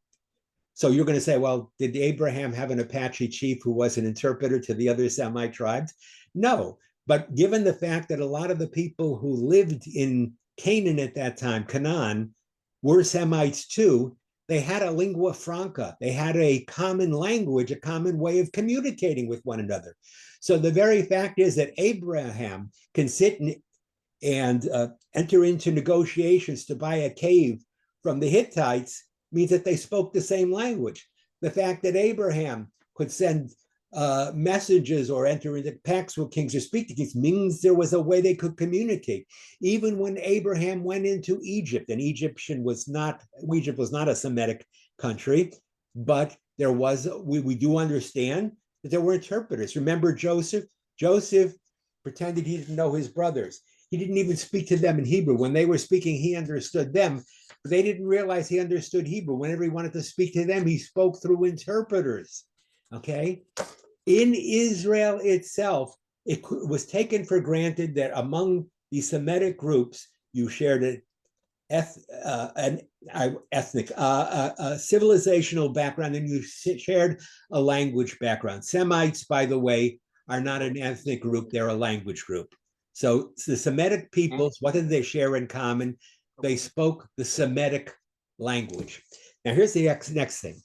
So you're going to say, well, did Abraham have an Apache chief who was an interpreter to the other Semite tribes? No, but given the fact that a lot of the people who lived in Canaan at that time, Canaan, were Semites too, they had a lingua franca. They had a common language, a common way of communicating with one another. So the very fact is that Abraham can sit and enter into negotiations to buy a cave from the Hittites means that they spoke the same language. The fact that Abraham could send messages or enter into pacts with kings or speak to kings means there was a way they could communicate. Even when Abraham went into Egypt, and Egypt was not a Semitic country, but there was, we do understand that there were interpreters. Remember Joseph? Joseph pretended he didn't know his brothers. He didn't even speak to them in Hebrew. When they were speaking, he understood them, but they didn't realize he understood Hebrew. Whenever he wanted to speak to them, he spoke through interpreters. Okay? In Israel itself, it was taken for granted that among the Semitic groups, you shared an ethnic, a civilizational background, and you shared a language background. Semites, by the way, are not an ethnic group, they're a language group. So the Semitic peoples, what did they share in common? They spoke the Semitic language. Now here's the next thing.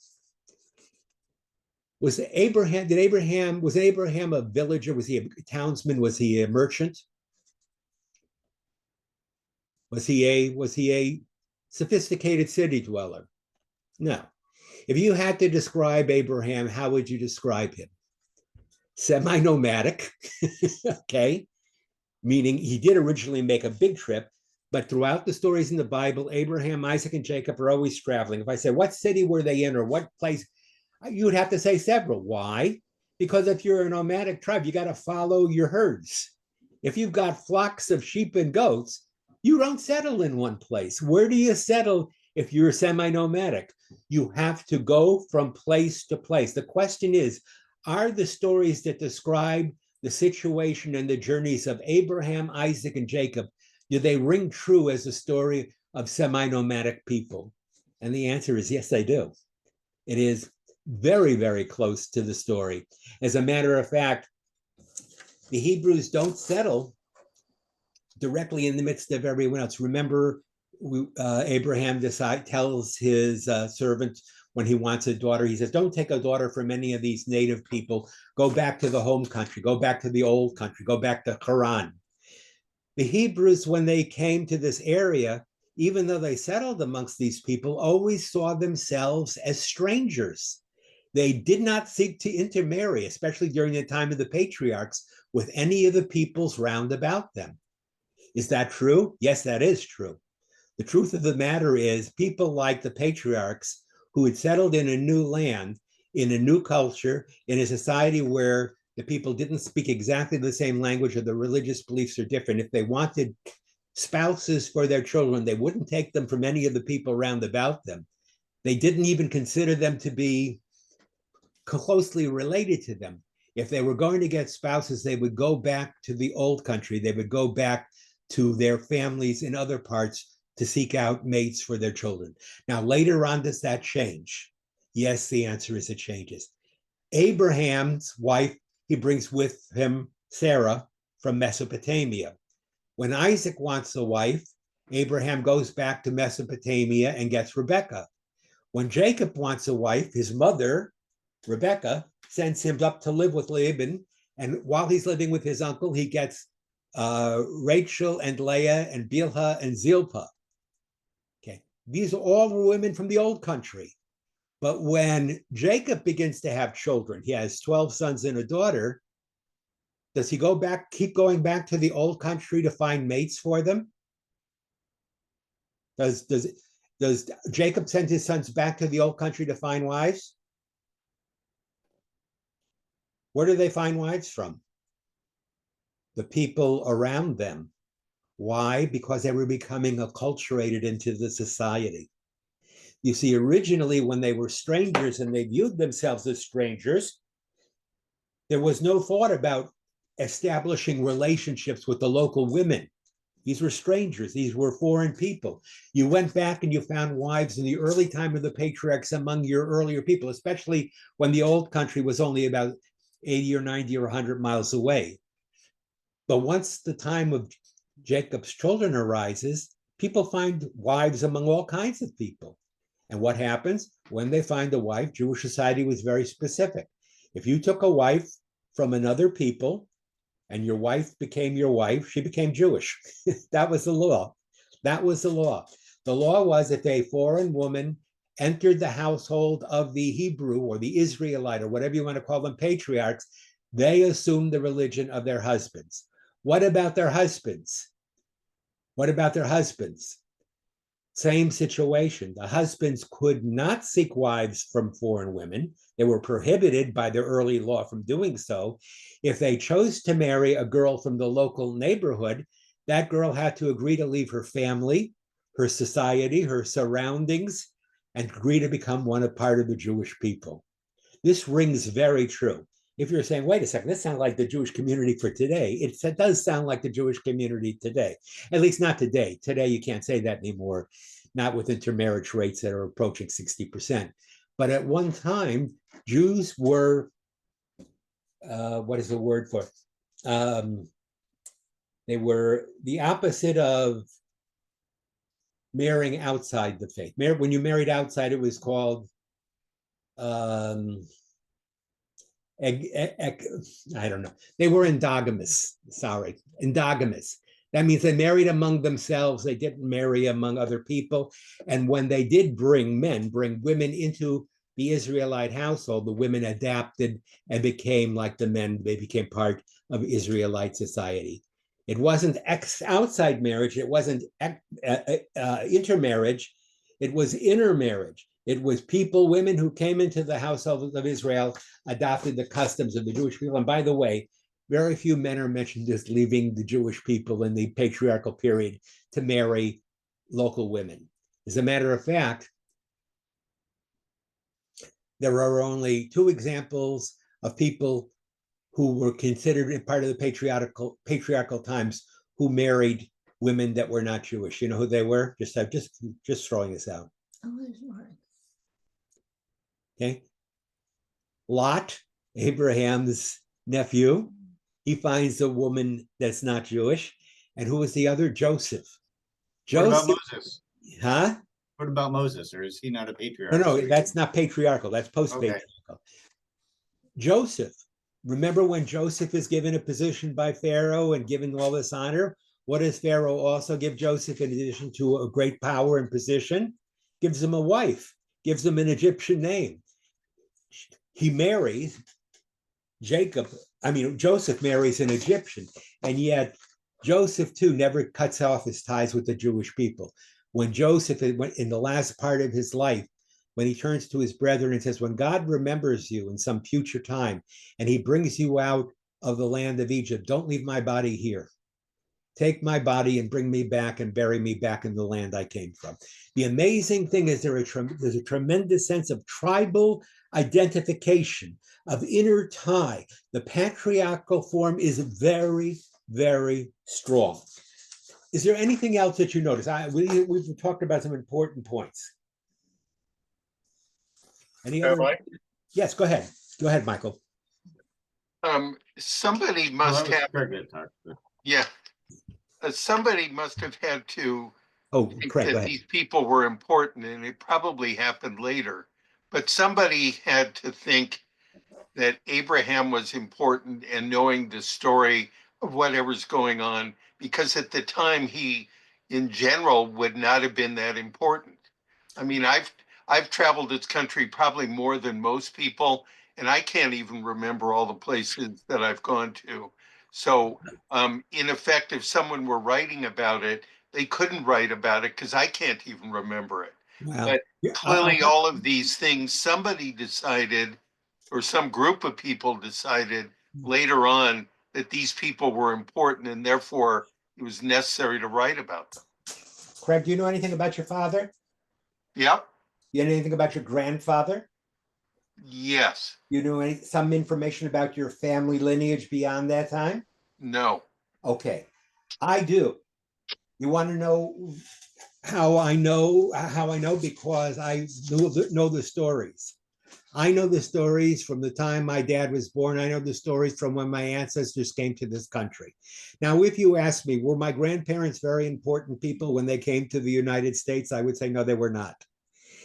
Was Abraham a villager? Was he a townsman? Was he a merchant? Was he a sophisticated city dweller? No. If you had to describe Abraham, how would you describe him? Semi-nomadic, okay? Meaning he did originally make a big trip, but throughout the stories in the Bible, Abraham, Isaac, and Jacob are always traveling. If I say, what city were they in or what place, you would have to say several. Why? Because if you're a nomadic tribe, you got to follow your herds. If you've got flocks of sheep and goats, you don't settle in one place. Where do you settle if you're semi-nomadic? You have to go from place to place. The question is, are the stories that describe the situation and the journeys of Abraham, Isaac, and Jacob, do they ring true as a story of semi-nomadic people? And the answer is yes, they do. It is very, very close to the story. As a matter of fact, the Hebrews don't settle directly in the midst of everyone else. Remember, Abraham tells his servant when he wants a daughter, he says, don't take a daughter from any of these native people. Go back to the home country. Go back to the old country. Go back to Haran. The Hebrews, when they came to this area, even though they settled amongst these people, always saw themselves as strangers. They did not seek to intermarry, especially during the time of the patriarchs, with any of the peoples round about them. Is that true? Yes, that is true. The truth of the matter is people like the patriarchs who had settled in a new land, in a new culture, in a society where the people didn't speak exactly the same language or the religious beliefs are different. If they wanted spouses for their children, they wouldn't take them from any of the people round about them. They didn't even consider them to be closely related to them. If they were going to get spouses, they would go back to the old country. They would go back to their families in other parts to seek out mates for their children. Now, later on, does that change? Yes, the answer is it changes. Abraham's wife, he brings with him Sarah from Mesopotamia. When Isaac wants a wife, Abraham goes back to Mesopotamia and gets Rebekah. When Jacob wants a wife, his mother, Rebekah, sends him up to live with Laban. And while he's living with his uncle, he gets Rachel and Leah and Bilhah and Zilpah. Okay, these are all women from the old country. But when Jacob begins to have children, he has 12 sons and a daughter. Does he keep going back to the old country to find mates for them? Does Jacob send his sons back to the old country to find wives? Where do they find wives from? The people around them. Why? Because they were becoming acculturated into the society. You see, originally, when they were strangers and they viewed themselves as strangers, there was no thought about establishing relationships with the local women. These were strangers. These were foreign people. You went back and you found wives in the early time of the patriarchs among your earlier people, especially when the old country was only about 80 or 90 or 100 miles away. But once the time of Jacob's children arises, people find wives among all kinds of people. And what happens? When they find a wife, Jewish society was very specific. If you took a wife from another people and your wife became your wife, she became Jewish. That was the law. That was the law. The law was if a foreign woman entered the household of the Hebrew or the Israelite or whatever you want to call them, patriarchs, they assumed the religion of their husbands. What about their husbands? What about their husbands? Same situation. The husbands could not seek wives from foreign women. They were prohibited by their early law from doing so. If they chose to marry a girl from the local neighborhood, that girl had to agree to leave her family, her society, her surroundings, and agree to become part of the Jewish people. This rings very true. if you're saying, wait a second, this sounds like the Jewish community for today, it does sound like the Jewish community today. At least not today. Today, you can't say that anymore, not with intermarriage rates that are approaching 60%. But at one time, Jews were, what is the word for? They were the opposite of marrying outside the faith. When you married outside, it was called I don't know. They were endogamous. Sorry, endogamous. That means they married among themselves. They didn't marry among other people. And when they did bring women into the Israelite household, the women adapted and became like the men. They became part of Israelite society. It wasn't outside marriage. It wasn't intermarriage. It was intermarriage. It was women who came into the household of Israel, adopted the customs of the Jewish people. And by the way, very few men are mentioned as leaving the Jewish people in the patriarchal period to marry local women. As a matter of fact, there are only 2 examples of people who were considered part of the patriarchal times who married women that were not Jewish. You know who they were? Just throwing this out. Okay. Lot, Abraham's nephew, he finds a woman that's not Jewish. And who was the other? Joseph. What about Moses? Huh? What about Moses? Or is he not a patriarch? No, that's not patriarchal. That's post-patriarchal. Okay. Joseph. Remember when Joseph is given a position by Pharaoh and given all this honor? What does Pharaoh also give Joseph in addition to a great power and position? Gives him a wife, gives him an Egyptian name. He marries Joseph marries an Egyptian, and yet Joseph too never cuts off his ties with the Jewish people. When Joseph, in the last part of his life, when he turns to his brethren and says, when God remembers you in some future time, and he brings you out of the land of Egypt, don't leave my body here. Take my body and bring me back and bury me back in the land I came from. The amazing thing is there's a tremendous sense of tribal identification, of inner tie. The patriarchal form is very, very strong. Is there anything else that you notice? We've talked about some important points. Any other? Yes, go ahead. Go ahead, Michael. Somebody must have. Yeah. Somebody must have had to think Craig, that these people were important, and it probably happened later. But somebody had to think that Abraham was important and knowing the story of whatever's going on, because at the time he, in general, would not have been that important. I mean, I've traveled this country probably more than most people, and I can't even remember all the places that I've gone to. So, in effect, if someone were writing about it, they couldn't write about it because I can't even remember it. Wow. But clearly, all of these things, somebody decided, or some group of people decided later on that these people were important, and therefore it was necessary to write about them. Craig, do you know anything about your father? Yep. You know anything about your grandfather? Yes. You know some information about your family lineage beyond that time? No. Okay, I do. You want to know how I know? Because I know the stories. I know the stories from the time my dad was born. I know the stories from when my ancestors came to this country. Now, if you ask me, were my grandparents very important people when they came to the United States? I would say no, they were not.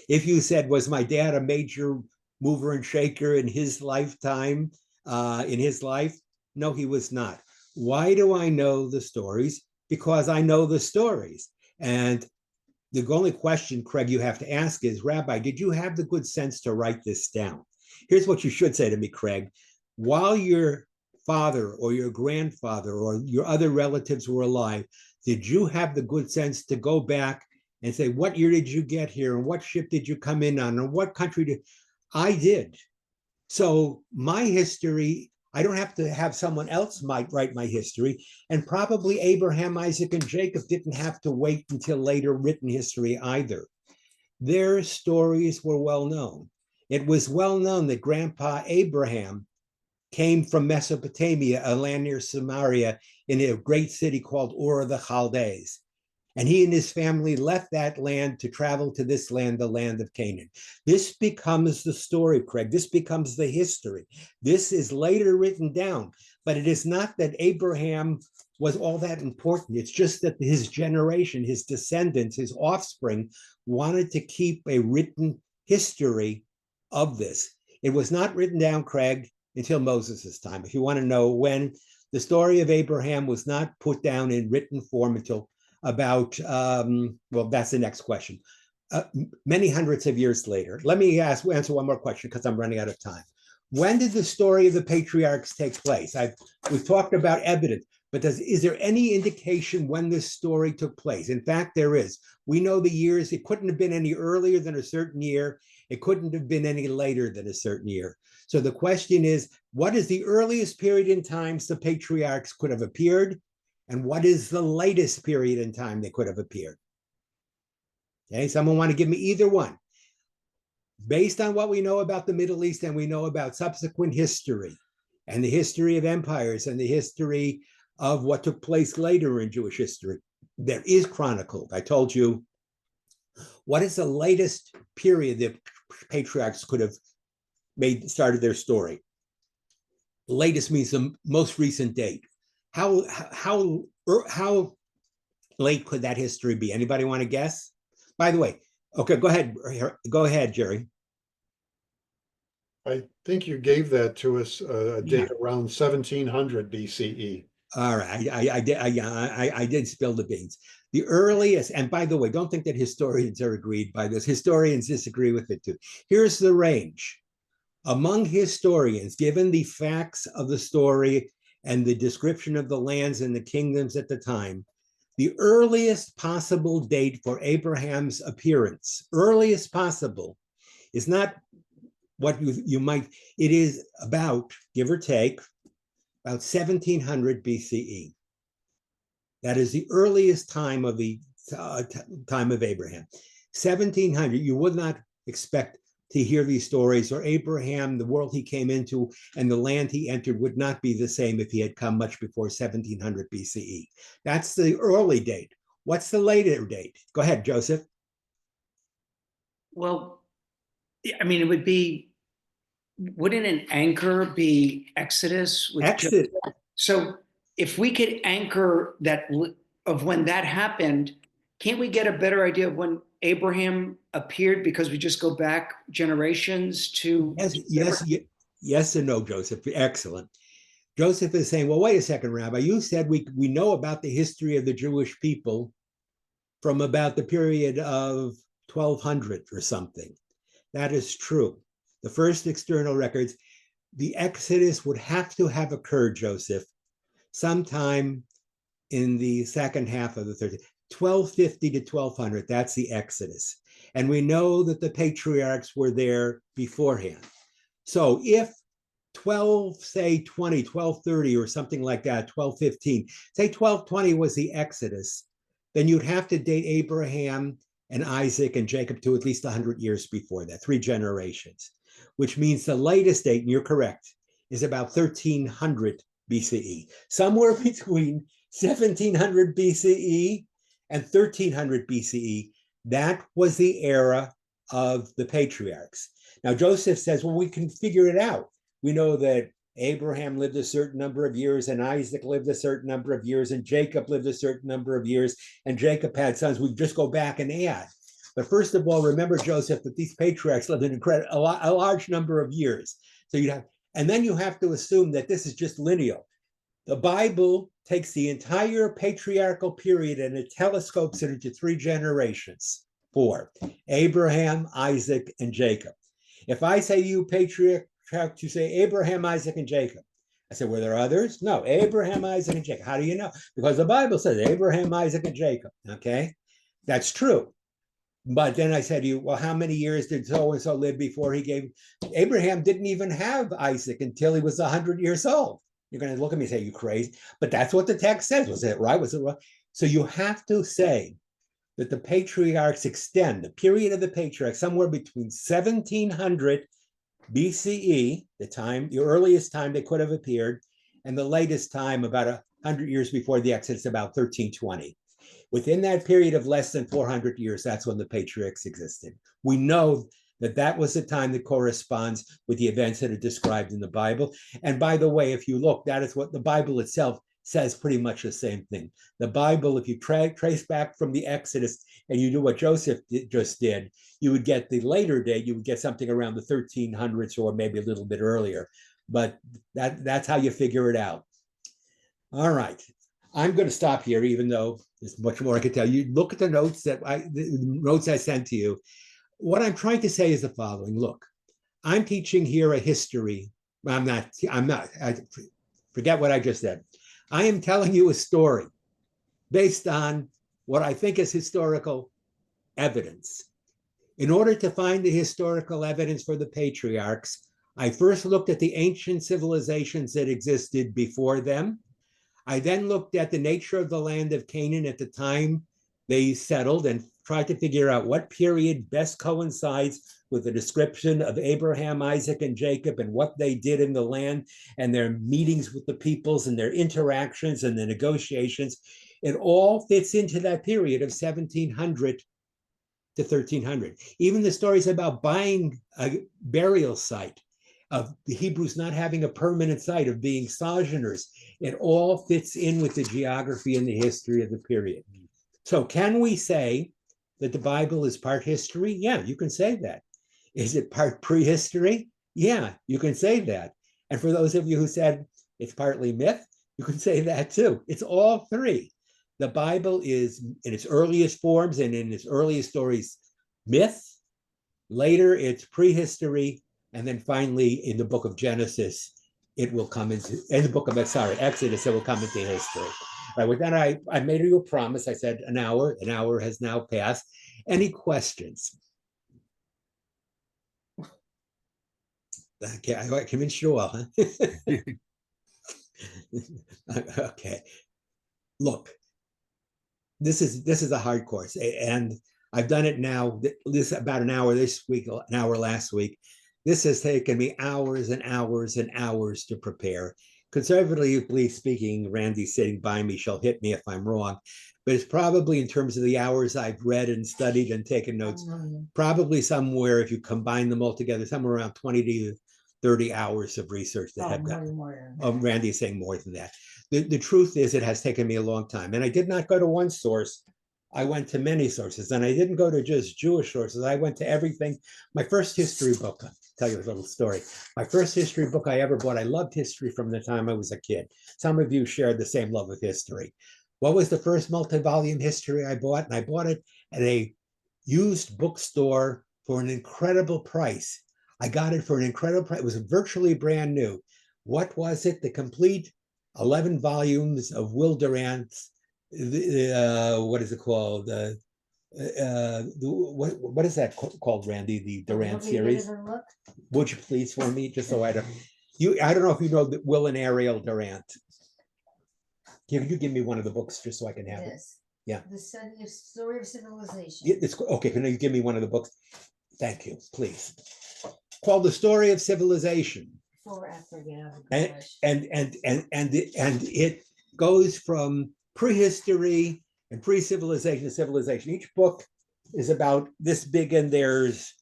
If you said, was my dad a major mover and shaker in his lifetime, in his life? No, he was not. Why do I know the stories? Because I know the stories. And the only question, Craig, you have to ask is, Rabbi, did you have the good sense to write this down? Here's what you should say to me, Craig. While your father or your grandfather or your other relatives were alive, did you have the good sense to go back and say, what year did you get here? And what ship did you come in on? And what country did I did? So my history, I don't have to have someone else might write my history. And probably Abraham, Isaac, and Jacob didn't have to wait until later written history either. Their stories were well known. It was well known that Grandpa Abraham came from Mesopotamia, a land near Samaria, in a great city called Ur of the Chaldees. And he and his family left that land to travel to this land, the land of Canaan. This becomes the story, Craig. This becomes the history. This is later written down, but it is not that Abraham was all that important. It's just that his generation, his descendants, his offspring wanted to keep a written history of this. It was not written down, Craig, until Moses' time. If you want to know when, the story of Abraham was not put down in written form until about, well, that's the next question. Many hundreds of years later. Let me answer one more question because I'm running out of time. When did the story of the patriarchs take place? We've talked about evidence, but is there any indication when this story took place? In fact, there is. We know the years. It couldn't have been any earlier than a certain year. It couldn't have been any later than a certain year. So the question is, what is the earliest period in time the patriarchs could have appeared? And what is the latest period in time they could have appeared? Okay, someone want to give me either one? Based on what we know about the Middle East and we know about subsequent history and the history of empires and the history of what took place later in Jewish history, there is chronicled. I told you, what is the latest period that patriarchs could have started their story? The latest means the most recent date. How late could that history be? Anybody want to guess? By the way, okay, go ahead, Jerry. I think you gave that to us a date around 1700 BCE. All right, I did spill the beans. The earliest, and by the way, don't think that historians are agreed by this. Historians disagree with it too. Here's the range. Among historians, given the facts of the story and the description of the lands and the kingdoms at the time, the earliest possible date for Abraham's appearance, earliest possible, is not what you might, it is about, give or take, about 1700 BCE. That is the earliest time of the time of Abraham. 1700, you would not expect to hear these stories, or Abraham, the world he came into and the land he entered would not be the same if he had come much before 1700 BCE. That's the early date. What's the later date? Go ahead, Joseph. Well, I mean, it would be, wouldn't an anchor be Exodus? Exodus. So if we could anchor that of when that happened, can't we get a better idea of when Abraham appeared, because we just go back generations to? Yes and no, Joseph. Excellent. Joseph is saying, well, wait a second, Rabbi. You said we know about the history of the Jewish people from about the period of 1200 or something. That is true. The first external records, the Exodus would have to have occurred, Joseph, sometime in the second half of the 1250 to 1200. That's the Exodus. And we know that the patriarchs were there beforehand. So if 1230 or something like that, 1215, say 1220 was the Exodus, then you'd have to date Abraham and Isaac and Jacob to at least 100 years before that, 3 generations, which means the latest date, and you're correct, is about 1300 BCE. Somewhere between 1700 BCE and 1300 BCE, that was the era of the patriarchs. Now, Joseph says, well, we can figure it out. We know that Abraham lived a certain number of years, and Isaac lived a certain number of years, and Jacob lived a certain number of years, and Jacob had sons. We just go back and add. But first of all, remember, Joseph, that these patriarchs lived a large number of years. So and then you have to assume that this is just lineal. The Bible takes the entire patriarchal period and it telescopes it into 3 generations: 4, Abraham, Isaac, and Jacob. If I say you patriarch, you say Abraham, Isaac, and Jacob. I said, were there others? No, Abraham, Isaac, and Jacob. How do you know? Because the Bible says Abraham, Isaac, and Jacob. Okay, that's true. But then I said to you, well, how many years did so-and-so live before he gave? Abraham didn't even have Isaac until he was 100 years old. You're going to look at me and say, you crazy? But that's what the text says. Was it right? Was it wrong? So you have to say that the patriarchs extend the period of the patriarchs somewhere between 1700 BCE, the earliest time they could have appeared, and the latest time about 100 years before the Exodus, about 1320. Within that period of less than 400 years, that's when the patriarchs existed. We know that that was the time that corresponds with the events that are described in the Bible. And by the way, if you look, that is what the Bible itself says, pretty much the same thing. The Bible, if you trace back from the Exodus and you do what Joseph just did, you would get the later date, you would get something around the 1300s or maybe a little bit earlier. But that's how you figure it out. All right. I'm going to stop here, even though there's much more I could tell you. Look at the notes I sent to you. What I'm trying to say is the following. Look, I'm teaching here a history. I forget what I just said. I am telling you a story based on what I think is historical evidence. In order to find the historical evidence for the patriarchs, I first looked at the ancient civilizations that existed before them. I then looked at the nature of the land of Canaan at the time they settled and tried to figure out what period best coincides with the description of Abraham, Isaac, and Jacob and what they did in the land and their meetings with the peoples and their interactions and the negotiations. It all fits into that period of 1700 to 1300. Even the stories about buying a burial site, of the Hebrews not having a permanent site, of being sojourners, it all fits in with the geography and the history of the period. So can we say that the Bible is part history? Yeah, you can say that. Is it part prehistory? Yeah, you can say that. And for those of you who said it's partly myth, you can say that too. It's all three. The Bible is in its earliest forms and in its earliest stories, myth. Later, it's prehistory. And then finally, in the book of Genesis, it will come into, in the book of, Exodus, it will come into history. Right, with that, I made you a promise. I said an hour has now passed. Any questions? Okay, I convinced you all, huh? Okay. Look, this is a hard course, and I've done it now, this about an hour this week, an hour last week. This has taken me hours and hours and hours to prepare. Conservatively speaking, Randy sitting by me shall hit me if I'm wrong, but it's probably, in terms of the hours I've read and studied and taken notes, probably somewhere, if you combine them all together, somewhere around 20 to 30 hours of research that have got. Randy's saying more than that. The truth is, it has taken me a long time, and I did not go to one source. I went to many sources, and I didn't go to just Jewish sources. I went to everything. My first history book, I'll tell you a little story. My first history book I ever bought, I loved history from the time I was a kid. Some of you shared the same love of history. What was the first multi-volume history I bought? And I bought it at a used bookstore for an incredible price. I got it for an incredible price. It was virtually brand new. What was it? The complete 11 volumes of Will Durant's, what is it called? What is that called, Randy? The Durant series. Would you please for me, just so I don't. I don't know if you know that Will and Ariel Durant. Can you give me one of the books just so I can have it? Yeah. The Story of Civilization. Yeah, okay. Can you give me one of the books? Thank you, please. Called The Story of Civilization. Before I forget. And it goes from prehistory and pre-civilization to civilization. Each book is about this big, and there's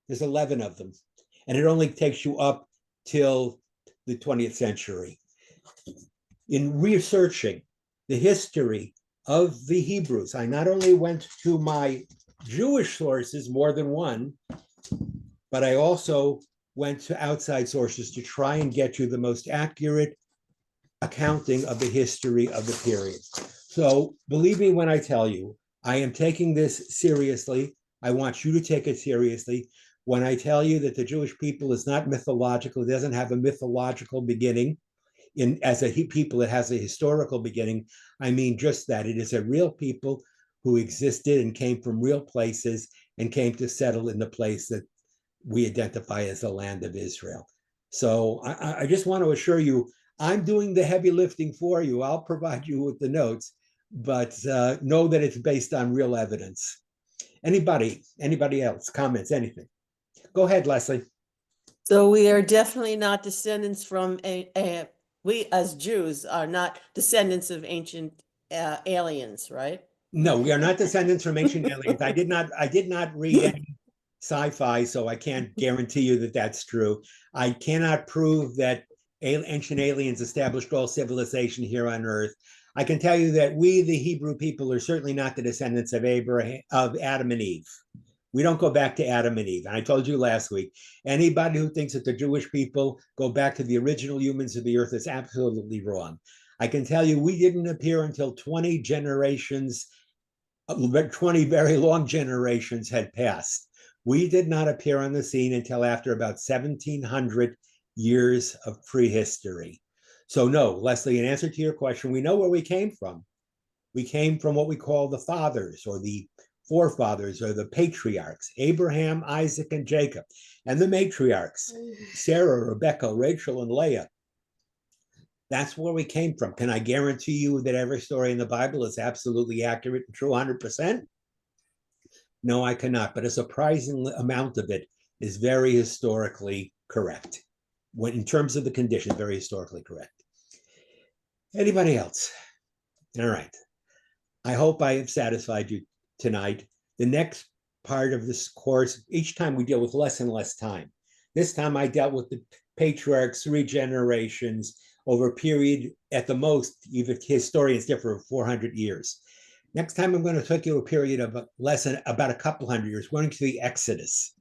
11 of them, and it only takes you up till the 20th century. In researching the history of the Hebrews, I not only went to my Jewish sources, more than one, but I also went to outside sources to try and get you the most accurate accounting of the history of the period. So believe me when I tell you, I am taking this seriously. I want you to take it seriously. When I tell you that the Jewish people is not mythological, it doesn't have a mythological beginning. As a people, it has a historical beginning. I mean just that. It is a real people who existed and came from real places and came to settle in the place that we identify as the land of Israel. So I just want to assure you, I'm doing the heavy lifting for you. I'll provide you with the notes, but know that it's based on real evidence. Anybody else? Comments, anything? Go ahead, Leslie. So we are definitely not descendants from we as Jews are not descendants of ancient aliens, right? No, we are not descendants from ancient aliens. I did not read any sci-fi, so I can't guarantee you that that's true. I cannot prove that ancient aliens established all civilization here on Earth. I can tell you that we, the Hebrew people, are certainly not the descendants of Adam and Eve. We don't go back to Adam and Eve. And I told you last week, anybody who thinks that the Jewish people go back to the original humans of the earth is absolutely wrong. I can tell you we didn't appear until 20 generations, 20 very long generations had passed. We did not appear on the scene until after about 1700 years of prehistory. So no, Leslie, in answer to your question, we know where we came from. We came from what we call the fathers or the forefathers or the patriarchs, Abraham, Isaac, and Jacob, and the matriarchs, Sarah, Rebecca, Rachel, and Leah. That's where we came from. Can I guarantee you that every story in the Bible is absolutely accurate and true 100%? No, I cannot, but a surprising amount of it is very historically correct. When, in terms of the condition, very historically correct. Anybody else? All right. I hope I have satisfied you tonight. The next part of this course, each time we deal with less and less time. This time I dealt with the patriarchs, 3 generations, over a period at the most, even historians differ, of 400 years. Next time I'm going to take you a period of less than about a couple hundred years, going to the Exodus.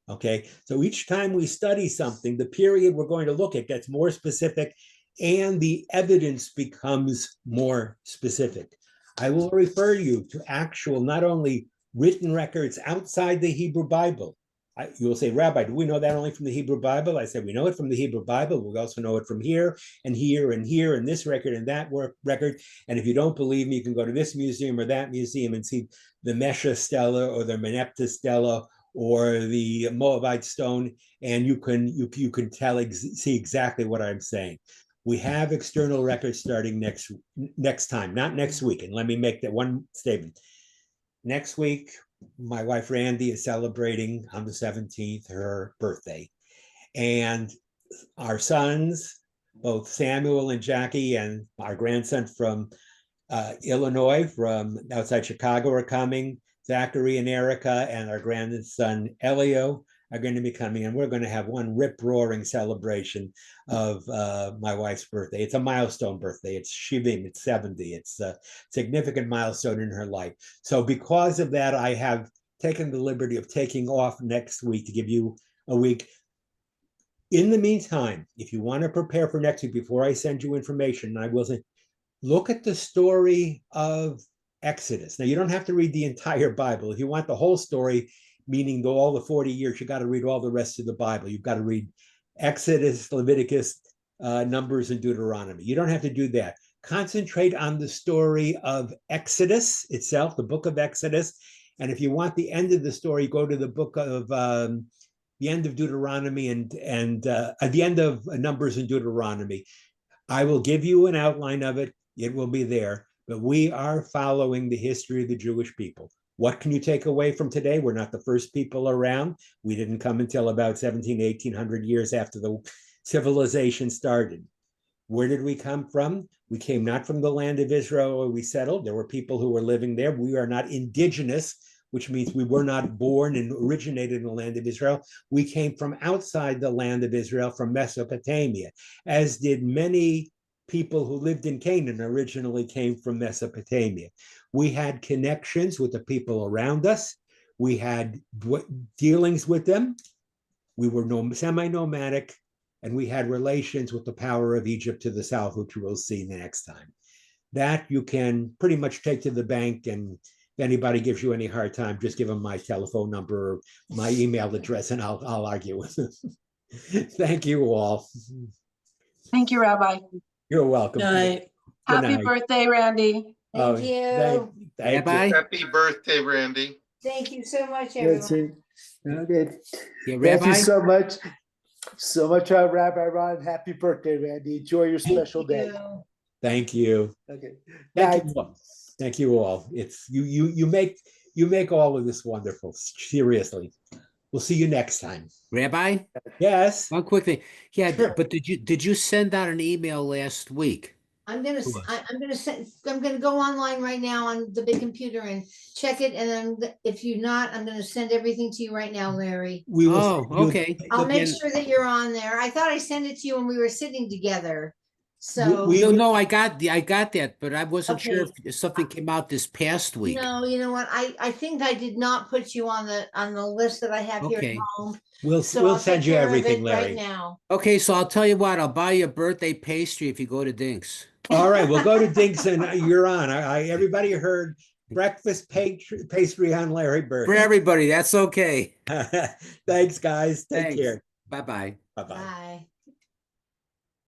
Okay, so each time we study something, the period we're going to look at gets more specific and the evidence becomes more specific. I will refer you to actual, not only written records outside the Hebrew Bible. You will say, Rabbi, do we know that only from the Hebrew Bible? I said, we know it from the Hebrew Bible. We also know it from here and here and here and this record and that record. And if you don't believe me, you can go to this museum or that museum and see the Mesha Stela or the Meneptah Stela or the Moabite stone, and you can see exactly what I'm saying. We have external records starting next time, not next week. And let me make that one statement. Next week, my wife Randy is celebrating on the 17th her birthday, and our sons, both Samuel and Jackie, and our grandson from Illinois, from outside Chicago, are coming. Zachary and Erica and our grandson Elio are going to be coming, and we're going to have one rip-roaring celebration of my wife's birthday. It's a milestone birthday. It's Shivim. It's 70. It's a significant milestone in her life. So because of that, I have taken the liberty of taking off next week to give you a week. In the meantime, if you want to prepare for next week, before I send you information, I will say, look at the story of Exodus. Now, you don't have to read the entire Bible. If you want the whole story, meaning all the 40 years, you got to read all the rest of the Bible. You've got to read Exodus, Leviticus, Numbers, and Deuteronomy. You don't have to do that. Concentrate on the story of Exodus itself, the book of Exodus. And if you want the end of the story, go to the book of the end of Deuteronomy and at the end of Numbers and Deuteronomy. I will give you an outline of it. It will be there. But we are following the history of the Jewish people. What can you take away from today? We're not the first people around. We didn't come until about 1800 years after the civilization started. Where did we come from? We came not from the land of Israel where we settled. There were people who were living there. We are not indigenous, which means we were not born and originated in the land of Israel. We came from outside the land of Israel, from Mesopotamia, as did many people who lived in Canaan originally came from Mesopotamia. We had connections with the people around us. We had dealings with them. We were semi-nomadic, and we had relations with the power of Egypt to the south, which we'll see next time. That you can pretty much take to the bank, and if anybody gives you any hard time, just give them my telephone number or my email address, and I'll argue with them. Thank you all. Thank you, Rabbi. You're welcome. Night. Good Happy night. birthday, Randy. Thank you. Thank Rabbi? you. Happy birthday, Randy. Thank you so much, That's everyone. it. Okay. Yeah, Thank Rabbi? you so much. So much, Rabbi Ron. Happy birthday, Randy. Enjoy your special day. Thank you. Okay. Thank Night. you all. Thank you all. It's you make all of this wonderful. Seriously. We'll see you next time. Rabbi, Yes. one quick thing. Yeah, Sure. but did you send out an email last week? I'm gonna, to us? I'm gonna go online right now on the big computer and check it, and then if you're not, I'm gonna send everything to you right now, Larry. We will. Oh, send you okay. I'll make again. sure that you're on there. I thought I sent it to you when we were sitting together. So, We- No, I got that, but I wasn't sure Okay. if something came out this past week. no, you know what? I think I did not put you on the list that I have here at Okay. home. We'll So we'll I'll send take you care of everything, it right Larry. now. Okay, so I'll tell you what, I'll buy you a birthday pastry if you go to Dink's. All right, we'll go to Dink's and you're on. Everybody heard breakfast pastry on Larry Bird. For everybody, that's okay. Thanks, guys. Take Thanks. care. Bye-bye. Bye-bye. Bye.